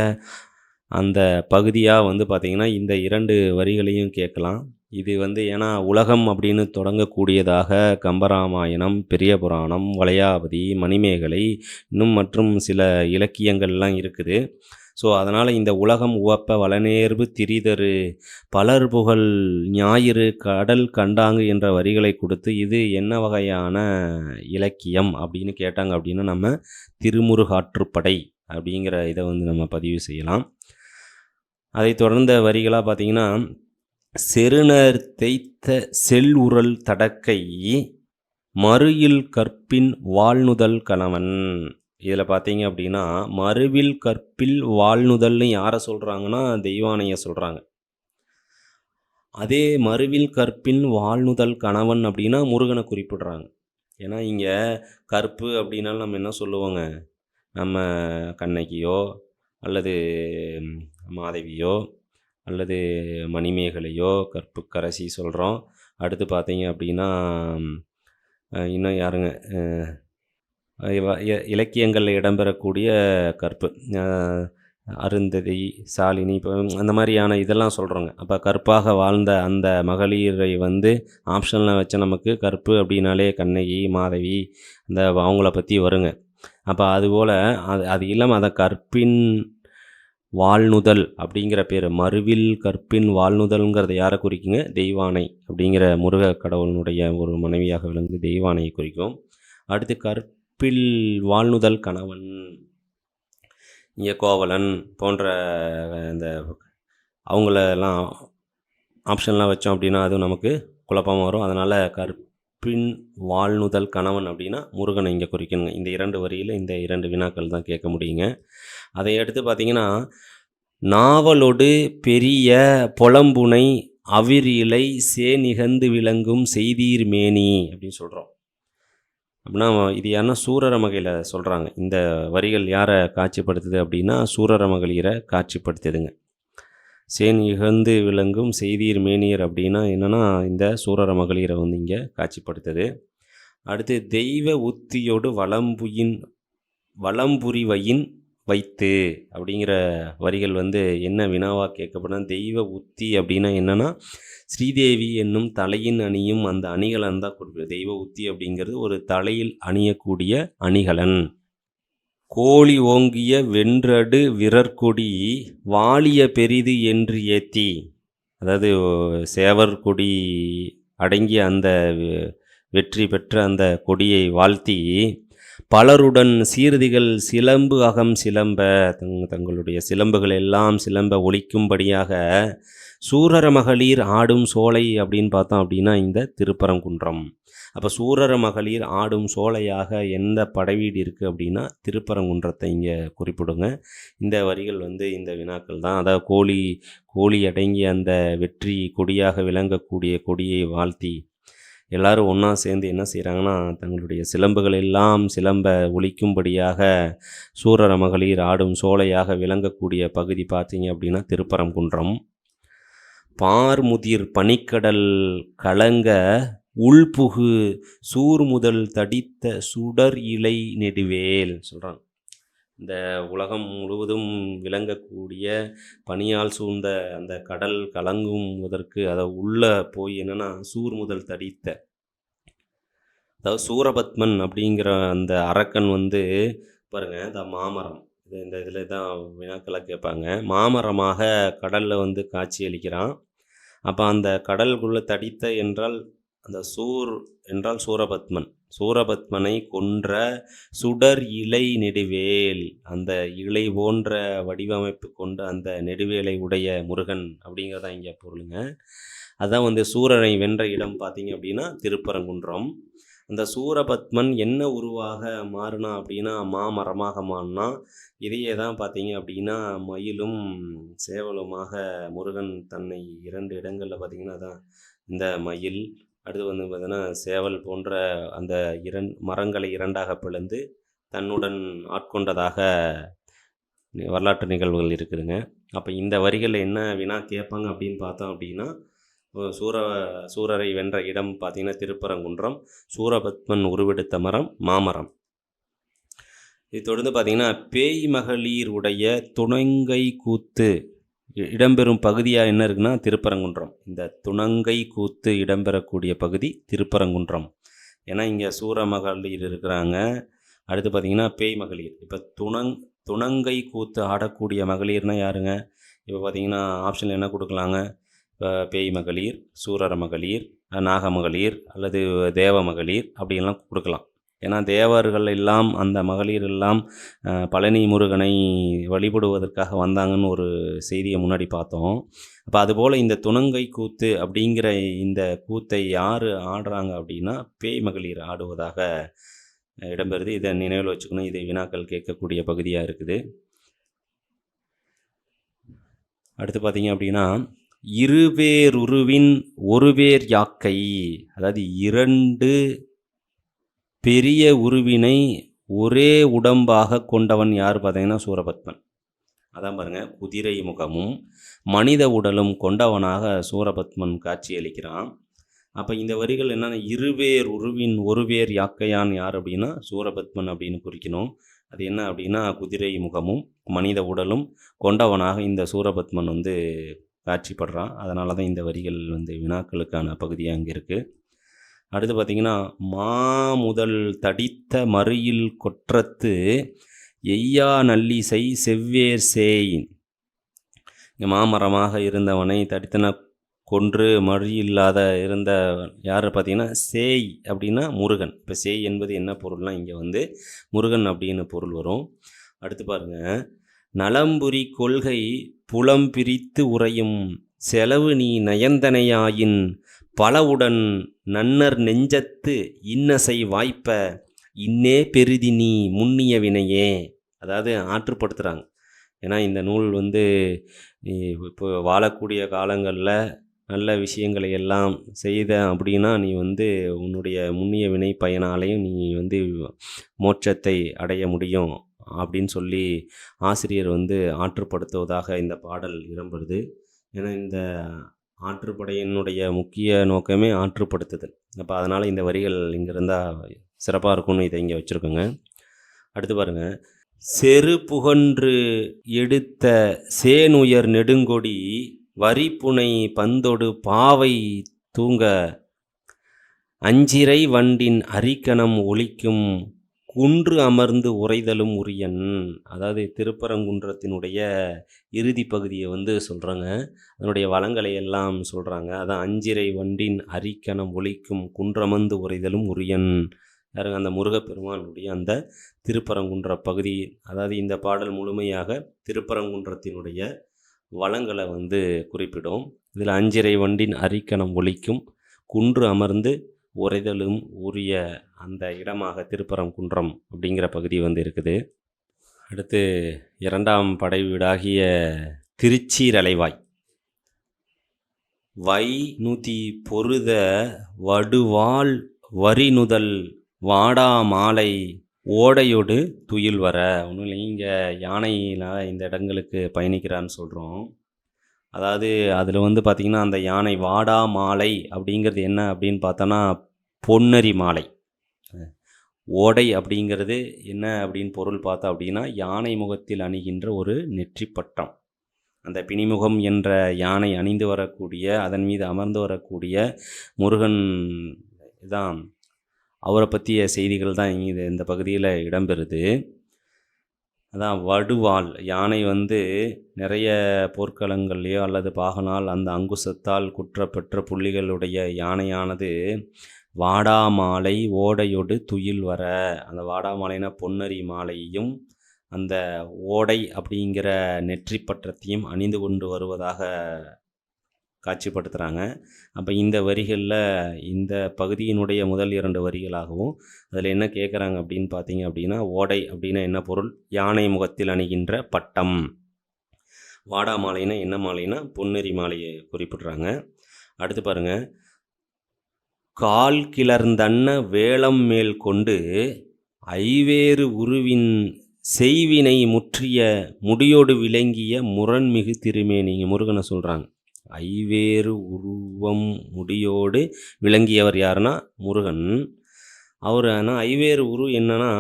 அந்த பகுதியாக பார்த்திங்கன்னா இந்த 2 வரிகளையும் கேட்கலாம். இது ஏன்னா உலகம் அப்படின்னு தொடங்கக்கூடியதாக கம்பராமாயணம், பெரிய புராணம், வளையாபதி, மணிமேகலை இன்னும் மற்றும் சில இலக்கியங்கள்லாம் இருக்குது. ஸோ அதனால் இந்த உலகம் உவப்ப வளநேர்வு திரிதரு பலர்புகழ் ஞாயிறு கடல் கண்டாங்கு என்ற வரிகளை கொடுத்து இது என்ன வகையான இலக்கியம் அப்படின்னு கேட்டாங்க அப்படின்னா நம்ம திருமுருகாற்றுப்படை அப்படிங்கிற இதை நம்ம பதிவு செய்யலாம். அதை தொடர்ந்த வரிகளாக பார்த்திங்கன்னா செருணர் தேய்த்த செல்உரல் தடக்கை மறுயில் கற்பின் வாழ்நுதல் கணவன். இதில் பார்த்தீங்க அப்படின்னா மறுவில் கற்பில் வாழ்நுதல்னு யாரை சொல்கிறாங்கன்னா தெய்வானையை சொல்கிறாங்க. அதே மறுவில் கற்பின் வாழ்நுதல் கணவன் அப்படின்னா முருகனை குறிப்பிடுறாங்க. ஏன்னா இங்கே கற்பு அப்படின்னாலும் நம்ம என்ன சொல்லுவோங்க, நம்ம கண்ணகியோ அல்லது மாதவியோ அல்லது மணிமேகலையோ கற்புக்கரசி சொல்கிறோம். அடுத்து பார்த்தீங்க அப்படின்னா இன்னும் யாருங்க இலக்கியங்களில் இடம்பெறக்கூடிய கற்பு அருந்ததி, சாலினி, இப்போ அந்த மாதிரியான இதெல்லாம் சொல்கிறோங்க. அப்போ கற்பாக வாழ்ந்த அந்த மகளிரை ஆப்ஷனில் வச்ச நமக்கு கற்பு அப்படின்னாலே கண்ணகி, மாதவி அந்த அவங்கள பற்றி வருங்க. அப்போ அதுபோல் அது இல்லாமல் அதை கற்பின் வாழ்நுதல் அப்படிங்கிற பேர் மறுவில் கற்பின் வாழ்நுதல்ங்கிறத யாரை குறிக்குங்க, தெய்வானை அப்படிங்கிற முருக கடவுளுடைய ஒரு மனைவியாக விளங்கு தெய்வானையை குறிக்கும். அடுத்து கற்பில் வாழ்நுதல் கணவன், இங்கே கோவலன் போன்ற இந்த அவங்களெல்லாம் ஆப்ஷன்லாம் வச்சோம் அப்படின்னா அதுவும் நமக்கு குழப்பமாக வரும். அதனால் கற்பின் வாழ்நுதல் கணவன் அப்படின்னா முருகனை இங்கே குறிக்கணுங்க. இந்த 2 வரியில் இந்த 2 வினாக்கள் தான் கேட்க முடியுங்க. அதை அடுத்து பார்த்திங்கன்னா நாவலொடு பெரிய பொலம்புனை அவிரிலை சேநிகந்து விளங்கும் செய்தீர் மேனி அப்படின்னு சொல்கிறோம். அப்படின்னா இது யாருன்னா சூரரமகளிரை சொல்கிறாங்க. இந்த வரிகள் யாரை காட்சிப்படுத்துது அப்படின்னா சூரரமகளிரை காட்சிப்படுத்துதுங்க. சேநிகந்து விளங்கும் செய்தீர் மேனியர் அப்படின்னா என்னென்னா இந்த சூரரமகளிரை இங்கே காட்சிப்படுத்துது. அடுத்து தெய்வ உத்தியோடு வளம்புரிவையின் வைத்து அப்படிங்கிற வரிகள் என்ன வினாவாக கேட்கப்படும். தெய்வ உத்தி அப்படின்னா என்னென்னா ஸ்ரீதேவி என்னும் தலையின் அணியும் அந்த அணிகலன் தான் குறிப்பிடும். தெய்வ உத்தி அப்படிங்கிறது ஒரு தலையில் அணியக்கூடிய அணிகலன். கோழி ஓங்கிய வென்றடு விரற்கொடி வாலிய பெரிது என்று ஏத்தி, அதாவது சேவர் கொடி அடங்கிய அந்த வெற்றி பெற்ற அந்த கொடியை வாழ்த்தி பலருடன் சீர்திகள் சிலம்பு அகம் சிலம்ப, தங்களுடைய சிலம்புகள் எல்லாம் சிலம்ப ஒலிக்கும்படியாக சூரர மகளிர் ஆடும் சோலை அப்படின்னு பார்த்தோம் அப்படின்னா இந்த திருப்பரங்குன்றம். அப்போ சூரர மகளிர் ஆடும் சோலையாக எந்த படைவீடு இருக்குது அப்படின்னா திருப்பரங்குன்றத்தை இங்கே குறிப்பிடுங்க. இந்த வரிகள் இந்த வினாக்கள் தான். அதாவது கோழி அடங்கிய அந்த வெற்றி கொடியாக விளங்கக்கூடிய கொடியை வாழ்த்தி எல்லாரும் ஒன்றா சேர்ந்து என்ன செய்கிறாங்கன்னா தங்களுடைய சிலம்புகள் எல்லாம் சிலம்ப ஒலிக்கும்படியாக சூரர மகளிர் ஆடும் சோலையாக விளங்கக்கூடிய பகுதி பார்த்தீங்க அப்படின்னா திருப்பரங்குன்றம். பார்முதிர் பனிக்கடல் கலங்க உள்புகு சூர் முதல் தடித்த சுடர் இலை நெடுவேல் சொல்கிறாங்க. இந்த உலகம் முழுவதும் விளங்கக்கூடிய பனியால் சூழ்ந்த அந்த கடல் கலங்குவதற்கு அதை உள்ளே போய் என்னென்னா சூர் முதல் தடித்த, அதாவது சூரபத்மன் அப்படிங்கிற அந்த அரக்கன் வந்து பாருங்கள், இந்த மாமரம் இந்த இதில் தான் வினாக்களாக கேட்பாங்க. மாமரமாக கடலில் வந்து காட்சி அளிக்கிறான். அப்போ அந்த கடலுக்குள்ளே தடித்த என்றால் அந்த சூர் என்றால் சூரபத்மன். சூரபத்மனை கொன்ற சுடர் இலை நெடுவேல், அந்த இலை போன்ற வடிவமைப்பு கொண்ட அந்த நெடுவேலை உடைய முருகன் அப்படிங்கிறதான் இங்கே பொருளுங்க. அதுதான் வந்து சூரனை வென்ற இடம் பார்த்தீங்க அப்படின்னா திருப்பரங்குன்றம். அந்த சூரபத்மன் என்ன உருவாக மாறினா அப்படின்னா மாமரமாக மாறினா. இதையே தான் பார்த்தீங்க அப்படின்னா மயிலும் சேவலுமாக முருகன் தன்னை 2 இடங்களில் பார்த்தீங்கன்னா தான் இந்த மயில், அடுத்து வந்து பார்த்தீங்கன்னா சேவல் போன்ற அந்த மரங்களை 2ஆக பிளந்து தன்னுடன் ஆட்கொண்டதாக வரலாற்று நிகழ்வுகள் இருக்குதுங்க. அப்போ இந்த வரிகளில் என்ன வினா கேட்பாங்க அப்படின்னு பார்த்தோம் அப்படின்னா, சூரரை வென்ற இடம் பார்த்தீங்கன்னா திருப்பரங்குன்றம், சூரபத்மன் உருவெடுத்த மரம் மாமரம். இது தொடர்ந்து பார்த்தீங்கன்னா பேய் மகளிர் உடைய துணங்கை கூத்து இடம்பெறும் பகுதியாக என்ன இருக்குன்னா திருப்பரங்குன்றம். இந்த துணங்கை கூத்து இடம்பெறக்கூடிய பகுதி திருப்பரங்குன்றம். ஏன்னா இங்கே சூர மகளிர் இருக்கிறாங்க, அடுத்து பார்த்திங்கன்னா பேய் மகளிர். இப்போ துணங்கை கூத்து ஆடக்கூடிய மகளிர்னால் யாருங்க? இப்போ பார்த்திங்கன்னா ஆப்ஷன் என்ன கொடுக்கலாங்க? இப்போ பேய் மகளிர், சூரர மகளிர், நாக மகளிர் அல்லது தேவ மகளிர் அப்படின்லாம் கொடுக்கலாம். ஏன்னா தேவர்கள் எல்லாம் அந்த மகளிர் எல்லாம் பழனி முருகனை வழிபடுவதற்காக வந்தாங்கன்னு ஒரு செய்தியை முன்னாடி பார்த்தோம். அப்போ அதுபோல் இந்த துணங்கை கூத்து அப்படிங்கிற இந்த கூத்தை யார் ஆடுறாங்க அப்படின்னா பேய் மகளிர் ஆடுவதாக இடம்பெறுது. இதை நினைவில் வச்சுக்கணும். இது வினாக்கள் கேட்கக்கூடிய பகுதியாக இருக்குது. அடுத்து பார்த்தீங்க அப்படின்னா இருவேருருவின் ஒருவேர் யாக்கை, அதாவது 2 பெரிய உருவினை ஒரே உடம்பாக கொண்டவன் யார் பார்த்தீங்கன்னா சூரபத்மன். அதான் பாருங்கள், குதிரை முகமும் மனித உடலும் கொண்டவனாக சூரபத்மன் காட்சி அளிக்கிறான். அப்போ இந்த வரிகள் என்னென்னா இருவேர் உருவின் ஒருவேர் யாக்கையான் யார் அப்படின்னா சூரபத்மன் அப்படின்னு குறிக்கணும். அது என்ன அப்படின்னா குதிரை முகமும் மனித உடலும் கொண்டவனாக இந்த சூரபத்மன் வந்து காட்சிப்படுறான். அதனால தான் இந்த வரிகள் வந்து வினாக்களுக்கான பகுதியாக அங்கே இருக்குது. அடுத்து பார்த்திங்கன்னா முதல் தடித்த மறியில் கொற்றத்து எய்யா நல்லிசை செவ்வேர் சேய். இங்கே மாமரமாக இருந்தவனை தடித்தன கொன்று மறி இல்லாத இருந்த யார் பார்த்திங்கன்னா சேய் அப்படின்னா முருகன். இப்போ சேய் என்பது என்ன பொருள்னால் இங்கே வந்து முருகன் அப்படின்னு பொருள் வரும். அடுத்து பாருங்கள், நலம்புரி கொள்கை புலம் பிரித்து உறையும் செலவு நீ நயந்தனையாயின் பலவுடன் நன்னர் நெஞ்சத்து இன்னசை வாய்ப்ப இன்னே பெரிதி நீ முன்னிய வினையே. அதாவது ஆற்றுப்படுத்துகிறாங்க. ஏன்னா இந்த நூல் வந்து இப்போ வாழக்கூடிய காலங்களில் நல்ல விஷயங்களை எல்லாம் செய்த அப்படின்னா நீ வந்து உன்னுடைய முன்னிய வினை பயனாலையும் நீ வந்து மோட்சத்தை அடைய முடியும் அப்படின்னு சொல்லி ஆசிரியர் வந்து ஆற்றுப்படுத்துவதாக இந்த பாடல் இடம்பெறுது. ஏன்னா இந்த ஆற்றுப்படையினுடைய முக்கிய நோக்கமே ஆற்றுப்படுத்துதல். அப்போ அதனால் இந்த வரிகள் இங்கே இருந்தால் சிறப்பாக இருக்கும்னு இதை இங்கே வச்சுருக்கோங்க. அடுத்து பாருங்கள், செரு புகன்று எடுத்த சேனுயர் நெடுங்கொடி வரிப்புனை பந்தொடு பாவை தூங்க அஞ்சிரை வண்டின் அரிக்கணம் ஒலிக்கும் குன்று அமர்ந்து உறைதலும் உரியன். அதாவது திருப்பரங்குன்றத்தினுடைய இறுதி பகுதியை வந்து சொல்கிறாங்க, அதனுடைய வளங்களை எல்லாம் சொல்கிறாங்க. அதான் அஞ்சிரை வண்டின் அரிக்கணம் ஒலிக்கும் குன்றமர்ந்து உறைதலும் உரியன். யாருங்க? அந்த முருகப்பெருமானுடைய அந்த திருப்பரங்குன்ற பகுதி. அதாவது இந்த பாடல் முழுமையாக திருப்பரங்குன்றத்தினுடைய வளங்களை வந்து குறிப்பிடும். இதில் அஞ்சிரை வண்டின் அரிக்கணம் ஒலிக்கும் குன்று அமர்ந்து உறைதலும் உரிய அந்த இடமாக திருப்பரங்குன்றம் அப்படிங்கிற பகுதி வந்து இருக்குது. அடுத்து 2ஆம் படை வீடாகிய திருச்சீரலைவாய். வைநுதி பொருத வடுவாள் வரிநுதல் வாடா மாலை ஓடையொடு துயில் வர. ஒன்றும் இல்லை, இங்கே யானையினால் இந்த இடங்களுக்கு பயணிக்கிறான்னு சொல்கிறோம். அதாவது அதில் வந்து பார்த்திங்கன்னா அந்த யானை வாடா மாலை அப்படிங்கிறது என்ன அப்படின்னு பார்த்தோன்னா பொன்னரி மாலை. ஓடை அப்படிங்கிறது என்ன அப்படின்னு பொருள் பார்த்தோம் அப்படின்னா, யானை முகத்தில் அணிகின்ற ஒரு நெற்றிப்பட்டம். அந்த பிணிமுகம் என்ற யானை அணிந்து வரக்கூடிய, அதன் மீது அமர்ந்து வரக்கூடிய முருகன் தான். அவரை பற்றிய செய்திகள் தான் இந்த பகுதியில் இடம்பெறுது. அதான் வடுவாள் யானை நிறைய போர்க்களங்கள்லையோ அல்லது பாகனால் அந்த அங்குசத்தால் குற்றப்பெற்ற புள்ளிகளுடைய யானையானது வாடாமாலை ஓடையொடு துயில் வர, அந்த வாடாமாலைனா பொன்னரி மாலையையும் அந்த ஓடை அப்படிங்கிற நெற்றிப்பட்டத்தையும் அணிந்து கொண்டு வருவதாக காட்சிப்படுத்துகிறாங்க. அப்போ இந்த வரிகளில் இந்த பகுதியினுடைய முதல் 2 வரிகளாகவும் அதில் என்ன கேட்குறாங்க அப்படின்னு பார்த்தீங்க அப்படின்னா, ஓடை அப்படின்னா என்ன பொருள்? யானை முகத்தில் அணிகின்ற பட்டம். வாடா மாலைனா என்ன மாலைனா பொன்னெறி மாலையை குறிப்பிட்றாங்க. அடுத்து பாருங்கள், கால் கிளர்ந்தன்ன வேளம் மேல் கொண்டு ஐவேறு உருவின் செய்வினை முற்றிய முடியோடு விளங்கிய முரண்மிகு திருமேனி. முருகனை சொல்கிறாங்க. ஐவேறு உருவம் முடியோடு விளங்கியவர் யாருன்னா முருகன். அவர் ஆனால் ஐவேறு உரு என்னன்னா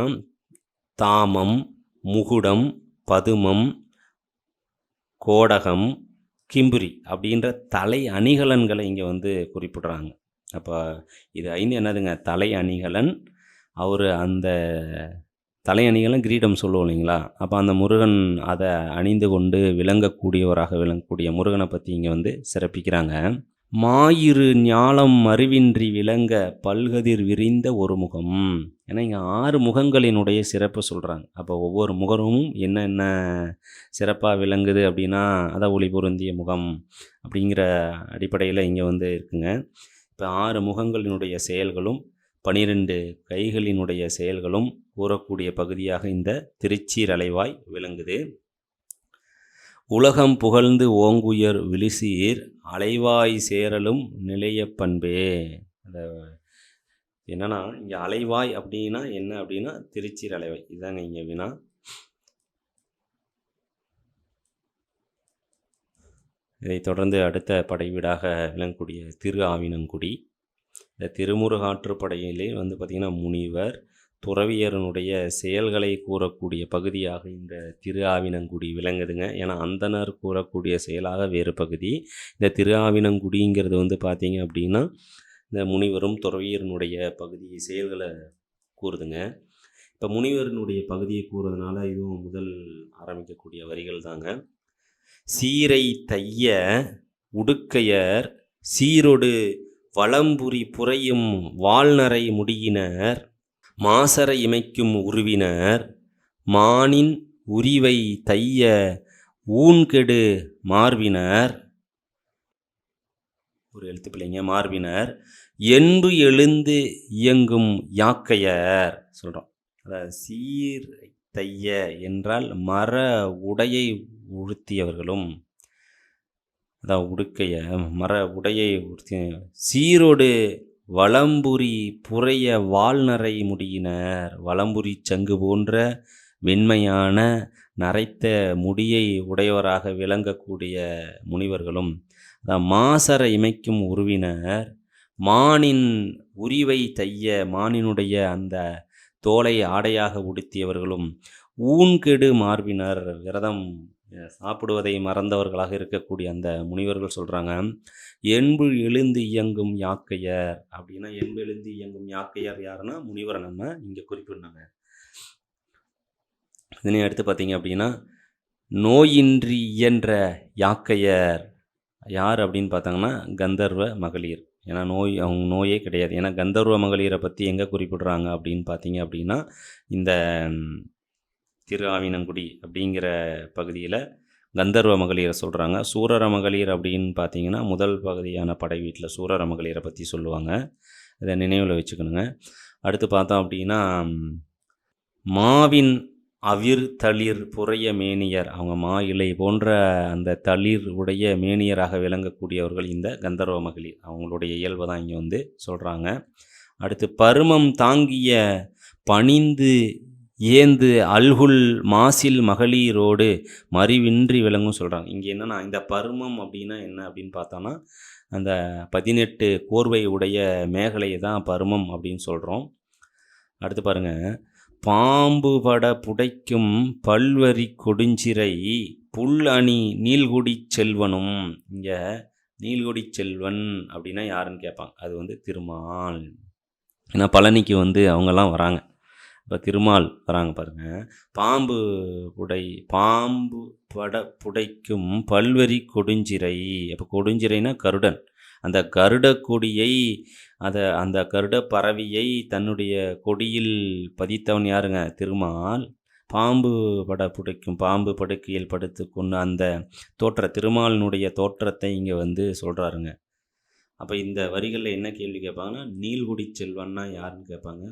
தாமம், முகுடம், பதுமம், கோடகம், கிம்புரி அப்படின்ற தலை அணிகலன்களை இங்கே குறிப்பிட்றாங்க. அப்போ இது 5 என்னதுங்க? தலை அணிகலன். அவர் அந்த தலை அணிகலன் கிரீடம் சொல்லுவோம் இல்லைங்களா? அப்போ அந்த முருகன் அதை அணிந்து கொண்டு விளங்கக்கூடியவராக விளங்கக்கூடிய முருகனை பற்றி இங்கே சிறப்பிக்கிறாங்க. மாயிரு ஞாலம் மறுவின்றி விளங்க பல்கதிர் விரிந்த ஒரு முகம். ஏன்னா இங்கே 6 முகங்களினுடைய சிறப்பு சொல்கிறாங்க. அப்போ ஒவ்வொரு முகமும் என்னென்ன சிறப்பாக விளங்குது அப்படின்னா, அதான் ஒளி பொருந்திய முகம் அப்படிங்கிற அடிப்படையில் இங்கே இருக்குங்க. இப்போ 6 முகங்களினுடைய செயல்களும் 12 கைகளினுடைய செயல்களும் கூறக்கூடிய பகுதியாக இந்த திருச்சீரலைவாய் விளங்குது. உலகம் புகழ்ந்து ஓங்குயர் விழிசீர் அலைவாய் சேரலும் நிலைய பண்பே. அந்த என்னன்னா இங்கே அலைவாய் அப்படின்னா என்ன அப்படின்னா திருச்சீர் அலைவாய். இதுதாங்க இங்கே வினா. இதை தொடர்ந்து அடுத்த படைவீடாக விளங்கக்கூடிய திரு ஆவினங்குடி. இந்த திருமுருகாற்றுப்படையிலே பார்த்திங்கன்னா முனிவர் துறவியரனுடைய செயல்களை கூறக்கூடிய பகுதியாக இந்த திரு ஆவினங்குடி விளங்குதுங்க. ஏன்னா அந்தனர் கூறக்கூடிய செயலாக வேறு பகுதி. இந்த திரு ஆவினங்குடிங்கிறது பார்த்திங்க அப்படின்னா இந்த முனிவரும் துறவியரனுடைய பகுதி செயல்களை கூறுதுங்க. இப்போ முனிவரனுடைய பகுதியை கூறுறதுனால இதுவும் முதல் ஆரம்பிக்கக்கூடிய வரிகள் தாங்க. சீரை தைய உடுக்கையர் சீரொடு வளம்புரி புரையும் வாழ்நரை முடியினர் மாசர இமைக்கும் உருவினர் மானின் உரிவை தைய ஊன்கெடு மார்பினர், ஒரு எழுத்து பிள்ளைங்க, மார்பினர் என்பு எழுந்து இயங்கும் யாக்கையர் சொல்கிறோம். அதாவது சீர் தைய என்றால் மர உடையை உடுத்தியவர்களும், அதான் உடுக்கைய மர உடையை உடுத்திய சீரோடு வளம்புரி புரைய வாழ்நரை முடியினர். வளம்புரி சங்கு போன்ற வெண்மையான நரைத்த முடியை உடையவராக விளங்கக்கூடிய முனிவர்களும், அதான் மாசர இமைக்கும் உருவினர் மானின் உரிவை தைய மானினுடைய அந்த தோலை ஆடையாக உடுத்தியவர்களும் ஊன்கெடு மார்பினர் விரதம் சாப்பிடுவதை மறந்தவர்களாக இருக்கக்கூடிய அந்த முனிவர்கள் சொல்கிறாங்க. என்பு எழுந்து இயங்கும் யாக்கையர் அப்படின்னா, என்பு எழுந்து இயங்கும் யாக்கையர் யாருன்னா முனிவரை நம்ம இங்கே குறிப்பிடணுங்க. இதனை அடுத்து பார்த்தீங்க அப்படின்னா, நோயின்றி இயன்ற யாக்கையர் யார் அப்படின்னு பார்த்தாங்கன்னா கந்தர்வ மகளிர். ஏன்னா அவங்க நோயே கிடையாது. ஏன்னா கந்தர்வ மகளிரை பற்றி எங்கே குறிப்பிடுறாங்க அப்படின்னு பார்த்தீங்க அப்படின்னா, இந்த திரு ஆவினங்குடி அப்படிங்கிற பகுதியில் கந்தர்வ மகளிரை சொல்கிறாங்க. சூரர மகளிர் அப்படின்னு பார்த்தீங்கன்னா முதல் பகுதியான படை வீட்டில் சூரர மகளிரை பற்றி சொல்லுவாங்க. இதை நினைவில் வச்சுக்கணுங்க. அடுத்து பார்த்தோம் அப்படின்னா, மாவின் அவிர் தளிர் புறைய மேனியர், அவங்க மா இலை போன்ற அந்த தளிர் உடைய மேனியராக விளங்கக்கூடியவர்கள் இந்த கந்தர்வ மகளிர். அவங்களுடைய இயல்பை தான் இங்கே சொல்கிறாங்க. அடுத்து பருமம் தாங்கிய பணிந்து ஏந்து அல்குல் மாசில் மகளிரோடு மறிவின்றி விளங்கும் சொல்கிறாங்க. இங்கே என்னென்னா, இந்த பருமம் அப்படின்னா என்ன அப்படின்னு பார்த்தோன்னா, அந்த 18 கோர்வை உடைய மேகலையை தான் பருமம் அப்படின்னு சொல்கிறோம். அடுத்து பாருங்க, பாம்பு பட புடைக்கும் பல்வரி கொடுஞ்சிறை புல் அணி நீள்குடி செல்வனும். இங்கே நீள்குடி செல்வன் அப்படின்னா யாருன்னு கேட்பாங்க. அது வந்து திருமால். ஏன்னா பழனிக்கு வந்து அவங்கெல்லாம் வராங்க. இப்போ திருமால் வராங்க பாருங்கள். பாம்பு பட புடைக்கும் பல்வரி கொடுஞ்சிறை. அப்போ கொடுஞ்சிறைனா கருடன். அந்த கருட கொடியை அந்த கருட பறவையை தன்னுடைய கொடியில் பதித்தவன் யாருங்க? திருமால். பாம்பு பட புடைக்கும் பாம்பு படுக்கையில் படுத்து கொண்டு அந்த திருமாலினுடைய தோற்றத்தை இங்கே வந்து சொல்கிறாருங்க. அப்போ இந்த வரிகளில் என்ன கேள்வி கேட்பாங்கன்னா, நீள்குடி செல்வன்னா யாருன்னு கேட்பாங்க.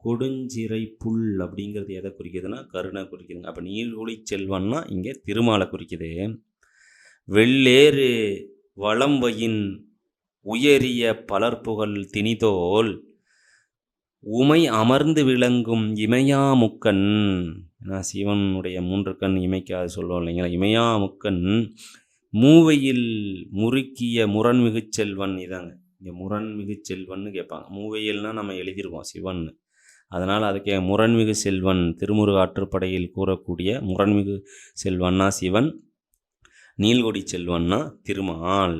கொடுஞ்சிறை புல் அப்படிங்கிறது எதை குறிக்குதுன்னா கருணை குறிக்குதுங்க. அப்போ நீள்குடி செல்வன்னா இங்கே திருமாலை குறிக்குது. வெள்ளேறு வளம்பையின் உயரிய பலர்புகழ் திணிதோல் உமை அமர்ந்து விளங்கும் இமையாமுக்கன். சிவனுடைய 3 கண் இமைக்காது சொல்லுவோம் இல்லைங்களா. இமையாமுக்கன் மூவையில் முறுக்கிய முரண்மிகு செல்வன். இதாங்க இங்கே முரண்மிகு செல்வன்னு கேட்பாங்க. மூவையில்னால் நம்ம எழுதிருவோம் சிவன், அதனால் அதுக்கு முரண்மிகு செல்வன். திருமுருகாற்றுப்படையில் கூறக்கூடிய முரண்மிகு செல்வன்னா சிவன், நீள்கொடி செல்வன்னா திருமால்.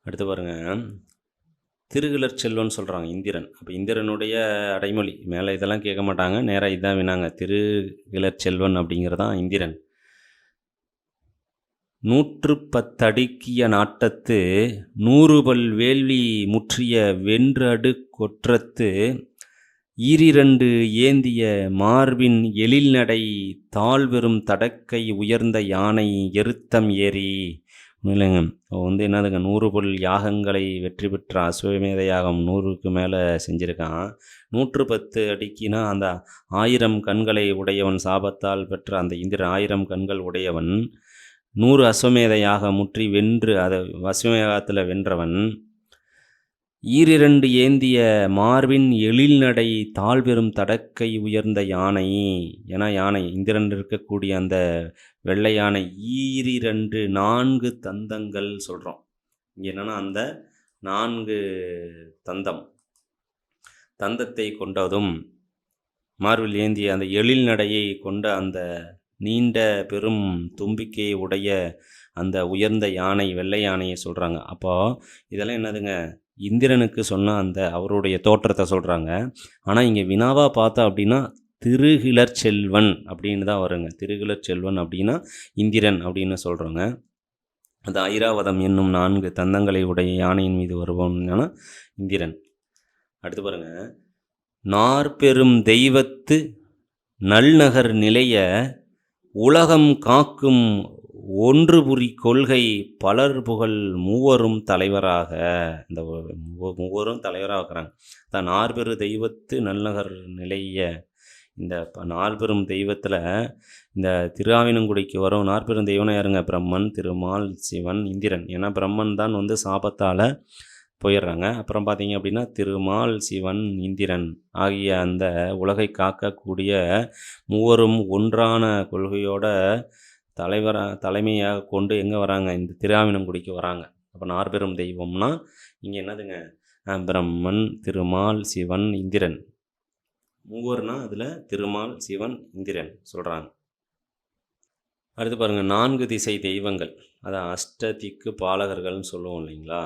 அடுத்து பாருங்க, திருகிளர் செல்வன் சொல்கிறாங்க இந்திரன். அப்போ இந்திரனுடைய அடைமொழி மேலே இதெல்லாம் கேட்க மாட்டாங்க, நேராக இதான் வினாங்க. திருகிளர் செல்வன் அப்படிங்கிறதான் இந்திரன். 110 அடுக்கிய நாட்டத்து 100 பல் வேள்வி முற்றிய வென்றடு கொற்றத்து 2 ஏந்திய மார்பின் எழில்நடை தாழ்வெறும் தடக்கை உயர்ந்த யானை எருத்தம் ஏறி. இல்லைங்க, வந்து என்னதுங்க, 100 பல் யாகங்களை வெற்றி பெற்ற அஸ்வமேத யாகம் 100க்கு மேலே செஞ்சுருக்கான். 110 அடிக்கினா அந்த 1000 கண்களை உடையவன், சாபத்தால் பெற்ற அந்த இந்திரன் 1000 கண்கள் உடையவன். 100 அஸ்வமேத யாகம் முற்றி வென்று அதை அஸ்வமேதத்தில் வென்றவன். 2 ஏந்திய மார்பின் எழில்நடை தாழ்பெரும் தடக்கை உயர்ந்த யானை. ஏன்னா யானை இந்திரன் இருக்கக்கூடிய அந்த வெள்ளை யானை 4 தந்தங்கள் சொல்கிறோம். இங்கே என்னென்னா அந்த 4 தந்தத்தை கொண்டதும் மார்பில் ஏந்திய அந்த எழில்நடையை கொண்ட அந்த நீண்ட பெரும் தும்பிக்கையை உடைய அந்த உயர்ந்த யானை, வெள்ளை யானையை சொல்கிறாங்க. அப்போது இதெல்லாம் என்னதுங்க, இந்திரனுக்கு சொன்ன அந்த அவருடைய தோற்றத்தை சொல்கிறாங்க. ஆனால் இங்கே வினாவாக பார்த்தா அப்படின்னா திருகிளர் செல்வன் அப்படின்னு தான் வருங்க. திருகிளர் செல்வன் அப்படின்னா இந்திரன் அப்படின்னு சொல்கிறோங்க. அந்த ஐராவதம் என்னும் 4 தந்தங்களை உடைய யானையின் மீது வருவோம்னா இந்திரன். அடுத்து பாருங்க, நாற்பெரும் தெய்வத்து நல்நகர் நிலைய உலகம் காக்கும் ஒன்றுபுரி கொள்கை பலர் புகழ் மூவரும் தலைவராக. இந்த மூவரும் தலைவராக இருக்கிறாங்க. அதான் 4 தெய்வத்து நல்நகர் நிலைய. இந்த 4 தெய்வத்தில் இந்த திருஆவினங்குடிக்கு வரும் 4 தெய்வம்னா யாருங்க? பிரம்மன், திருமால், சிவன், இந்திரன். ஏன்னா பிரம்மன் தான் வந்து சாபத்தால் போயிடுறாங்க. அப்புறம் பார்த்தீங்க அப்படின்னா திருமால், சிவன், இந்திரன் ஆகிய அந்த உலகை காக்கக்கூடிய மூவரும் ஒன்றான கொள்கையோட தலைமையாக கொண்டு எங்கே வராங்க? இந்த திருஆவினங்குடிக்கு வராங்க. அப்போ 4 தெய்வம்னா இங்கே என்னதுங்க, பிரம்மன், திருமால், சிவன், இந்திரன். மூவர்னா அதில் திருமால், சிவன், இந்திரன் சொல்கிறாங்க. அடுத்து பாருங்கள், 4 திசை தெய்வங்கள், அதான் அஷ்டதிக்கு பாலகர்கள்னு சொல்லுவோம் இல்லைங்களா.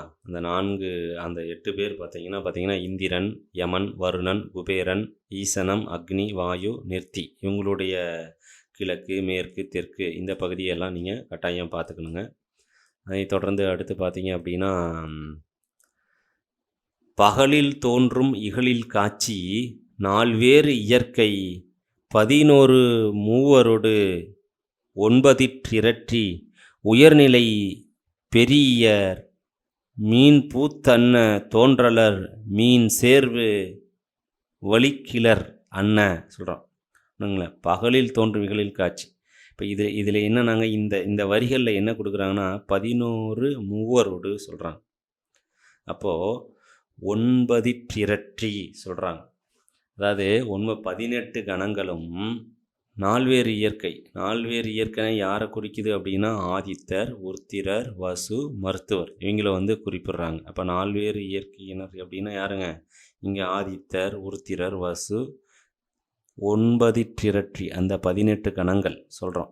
அந்த 8 பேர் பார்த்தீங்கன்னா இந்திரன், யமன், வருணன், குபேரன், ஈசனம், அக்னி, வாயு, நிர்த்தி. இவங்களுடைய கிழக்கு, மேற்கு, தெற்கு இந்த பகுதியெல்லாம் நீங்கள் கட்டாயம் பார்த்துக்கணுங்க. அதை தொடர்ந்து அடுத்து பார்த்தீங்க அப்படின்னா, பகலில் தோன்றும் இகழில் காட்சி 4 இயற்கை 11 மூவரோடு 9 உயர்நிலை பெரியர் மீன் பூத்தன்ன தோன்றலர் மீன் சேர்வு வலிக்கிளர் அன்ன சொல்கிறோம். பகலில் தோன்றும் இகழில் காட்சி. இப்போ இதில் என்னன்னாங்க, இந்த வரிகளில் என்ன கொடுக்குறாங்கன்னா 11 மூவரோடு சொல்கிறாங்க. அப்போது 9 சொல்கிறாங்க. அதாவது 18 கணங்களும் நால்வேறு இயற்கை. நால்வேறு இயற்கைனா யாரை குறிக்குது அப்படின்னா ஆதித்தர், உருத்திரர், வசு, மருத்துவர் இவங்கள வந்து குறிப்பிடுறாங்க. அப்போ நால்வேறு இயற்கையினர் அப்படின்னா யாருங்க? இங்கே ஆதித்தர், உருத்திரர், வசு, 9 திரட்சி அந்த 18 கணங்கள் சொல்கிறோம்.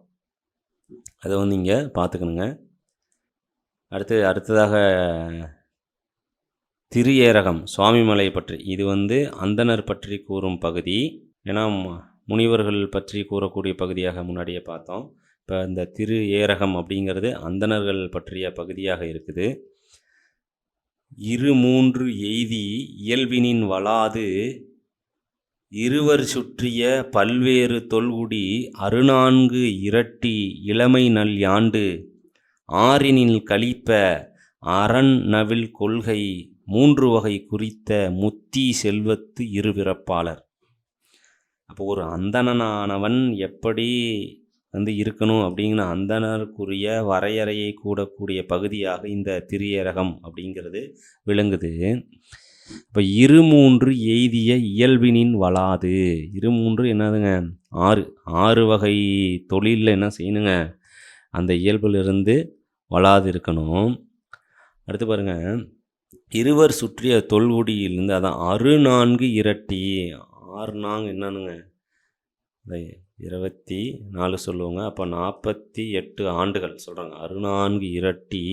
அதை வந்து இங்கே பார்த்துக்கணுங்க. அடுத்ததாக திரியேரகம் சுவாமிமலை பற்றி. இது வந்து அந்தணர் பற்றி கூறும் பகுதி. ஏன்னா முனிவர்கள் பற்றி கூறக்கூடிய பகுதியாக முன்னாடியே பார்த்தோம். இப்போ இந்த திரு ஏரகம் அப்படிங்கிறது அந்தணர்கள் பற்றிய பகுதியாக இருக்குது. 2 எய்தி இயல்பினின் வளாது இருவர் சுற்றிய பல்வேறு தொல்குடி 64 இரட்டி இளமை நல் யாண்டு ஆறினில் கழிப்ப அரண் நவில் கொள்கை 3 வகை குறித்த முத்தி செல்வத்து இருபிறப்பாளர். அப்போ ஒரு அந்தணனானவன் எப்படி வந்து இருக்கணும் அப்படிங்கிற அந்தணருக்குரிய வரையறையை கூடக்கூடிய பகுதியாக இந்த திரியரகம் அப்படிங்கிறது விளங்குது. இப்போ 2 எய்திய இயல்பினின் வளாது. 2 என்னதுங்க? 6 வகை தொழிலில் என்ன செய்யணுங்க? அந்த இயல்பிலிருந்து வளாது இருக்கணும். அடுத்து பாருங்க, இருவர் சுற்றிய தொல்குடியிலிருந்து, அதான் 64 இரட்டி. 6 என்னன்னுங்க? 24 சொல்லுவாங்க. அப்போ 48 ஆண்டுகள் சொல்கிறாங்க. 64 இரட்டி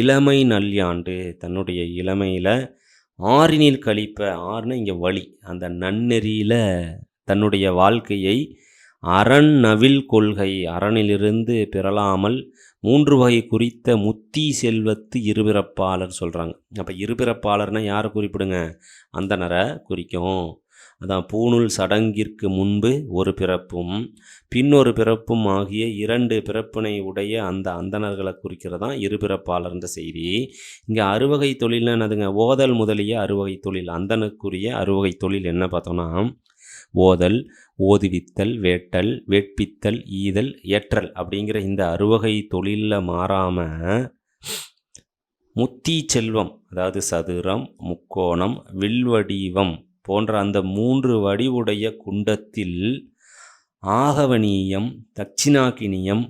இளமை நல்யாண்டு. தன்னுடைய இளமையில் ஆறினில் கழிப்ப. ஆறுனா இங்கே வழி, அந்த நன்னெறியில் தன்னுடைய வாழ்க்கையை அரண் நவில் கொள்கை அரணிலிருந்து பெறலாமல் 3 வகை குறித்த முத்தி செல்வத்து இருபிறப்பாளர் சொல்கிறாங்க. அப்போ இருபிறப்பாளர்னா யாரை குறிப்பிடுங்க? அந்தணரை குறிக்கும். அதான் பூணூல் சடங்கிற்கு முன்பு ஒரு பிறப்பும் பின்னொரு பிறப்பும் ஆகிய 2 பிறப்பினை உடைய அந்த அந்தணர்களை குறிக்கிறதான் இருபிறப்பாளர்ன்ற செய்தி. இங்கே அறுவகை தொழில்னா என்னதுங்க? ஓதல் முதலிய அறுவகை தொழில். அந்தனுக்குரிய அறுவகை தொழில் என்ன பார்த்தோம்னா ஓதல், ஓதுவித்தல், வேட்டல், வேட்பித்தல், ஈதல், ஏற்றல் அப்படிங்கிற இந்த அறுவகை தொழிலில் மாறாமல் முத்தி செல்வம், அதாவது சதுரம், முக்கோணம், வில்வடிவம் போன்ற அந்த 3 வடிவுடைய குண்டத்தில் ஆகவனீயம், தட்சிணாக்கினியம்,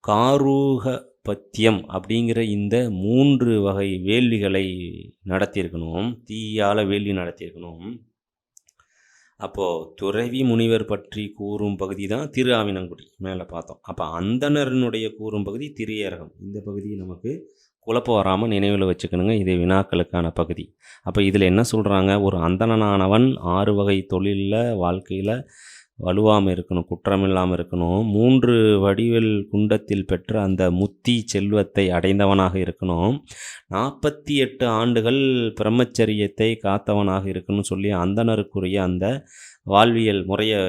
காரூகபத்தியம் அப்படிங்கிற இந்த 3 வகை வேள்விகளை நடத்தியிருக்கணும். தீயால் வேள்வி நடத்தியிருக்கணும். அப்போது துறவி முனிவர் பற்றி கூறும் பகுதி தான் திரு ஆவினங்குடி மேலே பார்த்தோம். அப்போ அந்தணரினுடைய கூறும் பகுதி திரியரகம். இந்த பகுதியை நமக்கு குழப்பம் வராமல் நினைவில் வச்சுக்கணுங்க. இது வினாக்களுக்கான பகுதி. அப்போ இதில் என்ன சொல்கிறாங்க? ஒரு அந்தணனானவன் 6 வகை தொழிலில் வாழ்க்கையில் வலுவாமல் இருக்கணும், குற்றமில்லாமல் இருக்கணும், 3 வடிவில் குண்டத்தில் பெற்ற அந்த முத்தி செல்வத்தை அடைந்தவனாக இருக்கணும், 48 ஆண்டுகள் பிரம்மச்சரியத்தை காத்தவனாக இருக்கணும்னு சொல்லி அந்தணருக்குரிய அந்த வாழ்வியல் முறையை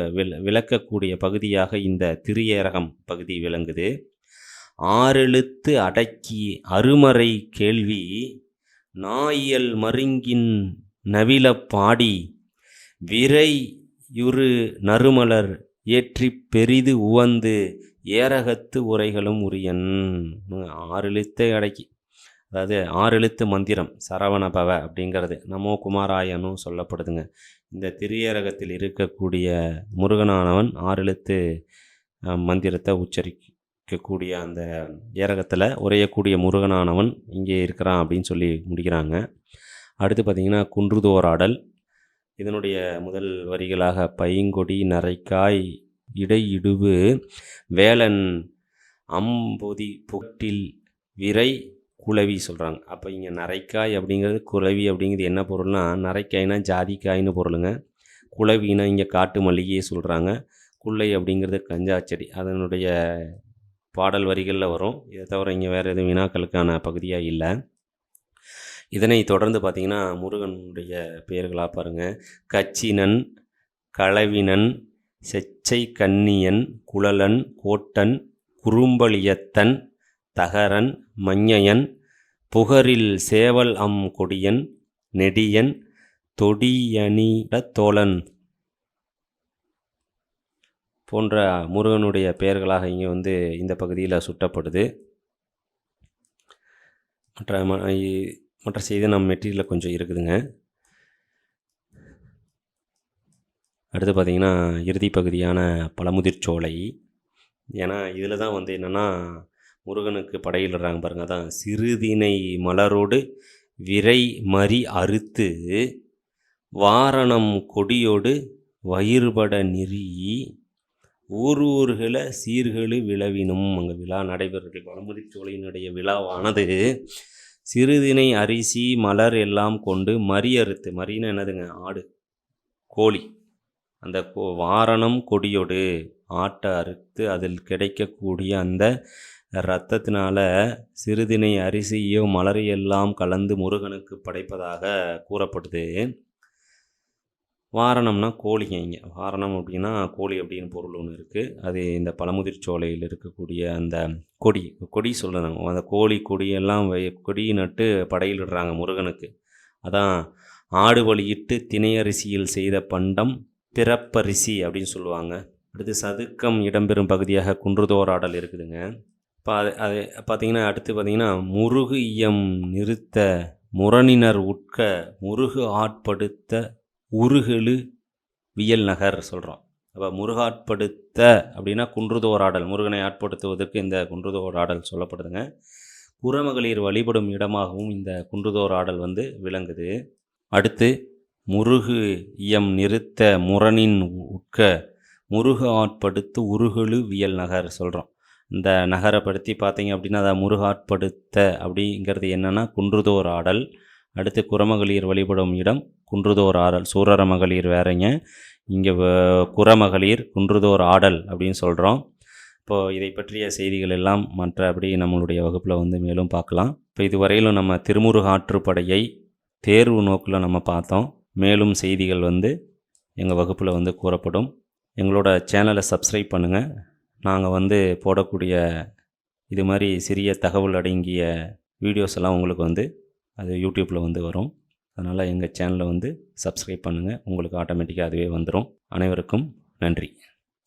விளக்கக்கூடிய பகுதியாக இந்த திரியரகம் பகுதி விளங்குது. 6 எழுத்து அடக்கி அருமறை கேள்வி நாயியல் மருங்கின் நவில பாடி விரையுறு நறுமலர் ஏற்றி பெரிது உவந்து ஏரகத்து உரைகளும் உரியன். 6 எழுத்தை அடக்கி, அதாவது 6 எழுத்து மந்திரம் சரவணபவ அப்படிங்கிறது நமோ குமாராயனும் சொல்லப்படுதுங்க. இந்த திரியரகத்தில் இருக்கக்கூடிய முருகனானவன் 6 எழுத்து மந்திரத்தை உச்சரிக்கக்கூடிய அந்த ஏரகத்தில் உரையக்கூடிய முருகனானவன் இங்கே இருக்கிறான் அப்படின்னு சொல்லி முடிக்கிறாங்க. அடுத்து பார்த்திங்கன்னா குன்றுதோராடல். இதனுடைய முதல் வரிகளாக பைங்கொடி நரைக்காய் இடையிடுவு வேலன் அம்பொதி புகட்டில் விரை குளவி சொல்கிறாங்க. அப்போ இங்கே நரைக்காய் அப்படிங்கிறது, குளவி அப்படிங்கிறது என்ன பொருள்னா, நரைக்காய்னா ஜாதிக்காய்னு பொருளுங்க. குளவினா இங்கே காட்டு மல்லிகையே சொல்கிறாங்க. குள்ளை அப்படிங்கிறது கஞ்சா செடி. அதனுடைய பாடல் வரிகளில் வரும். இதை தவிர இங்கே வேறு எதுவும் வினாக்களுக்கான பகுதியாக இல்லை. இதனை தொடர்ந்து பார்த்திங்கன்னா முருகனுடைய பெயர்களாக பாருங்கள். கச்சினன், களவினன், செச்சை கன்னியன், குழலன், கோட்டன், குறும்பலியத்தன், தகரன், மஞ்ஞயன், புகரில் சேவல் அம் கொடியன், நெடியன், தொடியணிட தோழன் போன்ற முருகனுடைய பெயர்களாக இங்கே வந்து இந்த பகுதியில் சுட்டப்படுது. மற்ற செய்தி நம்ம மெட்டீரியலில் கொஞ்சம் இருக்குதுங்க. அடுத்து பார்த்திங்கன்னா இறுதி பகுதியான பழமுதிர்ச்சோலை. ஏன்னா இதில் தான் வந்து என்னென்னா முருகனுக்கு படையிடுறாங்க பாருங்கள். அதான் சிறுதினை மலரோடு விரை மறி அறுத்து வாரணம் கொடியோடு வயிறுபட நெறி ஊர்களை சீர்கழு விழவினும். அங்கே விழா நடைபெறுகிறது. பழமுதிர்ச்சோலையினுடைய விழாவானது சிறுதினை அரிசி மலர் எல்லாம் கொண்டு மறி அறுத்து, மறின்னு என்னதுங்க, ஆடு கோழி, அந்த வாரணம் கொடியோடு ஆட்டை அறுத்து அதில் கிடைக்கக்கூடிய அந்த இரத்தத்தினால சிறுதினை அரிசியோ மலரையெல்லாம் கலந்து முருகனுக்கு படைப்பதாக கூறப்படுது. வாரணம்னா கோழிங்க. இங்கே வாரணம் அப்படின்னா கோழி அப்படின்னு பொருள் ஒன்று இருக்குது. அது இந்த பழமுதிர்ச்சோலையில் இருக்கக்கூடிய அந்த கொடி சொல்கிறாங்க. அந்த கோழி கொடியெல்லாம் கொடி நட்டு படையிலிடுறாங்க முருகனுக்கு. அதான் ஆடு வழியிட்டு திணையரிசியில் செய்த பண்டம் பிறப்பரிசி அப்படின்னு சொல்லுவாங்க. அடுத்து சதுக்கம் இடம்பெறும் பகுதியாக குன்றுதோராடல் இருக்குதுங்க. இப்போ அது பார்த்திங்கன்னா அடுத்து பார்த்திங்கன்னா முருகு இயம் நிறுத்த முரணினர் உட்க முருகு ஆட்படுத்த உருகெழு வியல் நகர் சொல்கிறோம். அப்போ முருகாட்படுத்த அப்படின்னா குன்றுதோராடல், முருகனை ஆட்படுத்துவதற்கு இந்த குன்றுதோராடல் சொல்லப்படுதுங்க. புறமகளிர் வழிபடும் இடமாகவும் இந்த குன்றுதோராடல் வந்து விளங்குது. அடுத்து முருகு இயம் நிறுத்த முரணின் உட்க முருக ஆட்படுத்து உருகெழு வியல் நகர் சொல்கிறோம். இந்த நகரை படுத்தி பார்த்தீங்க அப்படின்னா அதை முருகாட்படுத்த அப்படிங்கிறது என்னென்னா குன்றுதோராடல். அடுத்து குறமகளிர் வழிபடும் இடம் குன்றுதோர் ஆடல். சூரர மகளிர் வேறங்க, இங்கே குறமகளிர் குன்றுதோர் ஆடல் அப்படின்னு சொல்கிறோம். இப்போது இதை பற்றிய செய்திகள் எல்லாம் மற்றபடி நம்மளுடைய வகுப்பில் வந்து மேலும் பார்க்கலாம். இப்போ இதுவரையிலும் நம்ம திருமுருகாற்றுப்படையை தேர்வு நோக்கில் நம்ம பார்த்தோம். மேலும் செய்திகள் வந்து எங்கள் வகுப்பில் வந்து கூறப்படும். எங்களோட சேனலை சப்ஸ்கிரைப் பண்ணுங்கள். நாங்கள் வந்து போடக்கூடிய இது மாதிரி சிறிய தகவல் அடங்கிய வீடியோஸ் எல்லாம் உங்களுக்கு வந்து அது யூடியூப்பில் வந்து வரும். அதனால் எங்கள் சேனலை வந்து சப்ஸ்கிரைப் பண்ணுங்கள். உங்களுக்கு ஆட்டோமேட்டிக்காக அதுவே வந்துடும். அனைவருக்கும் நன்றி.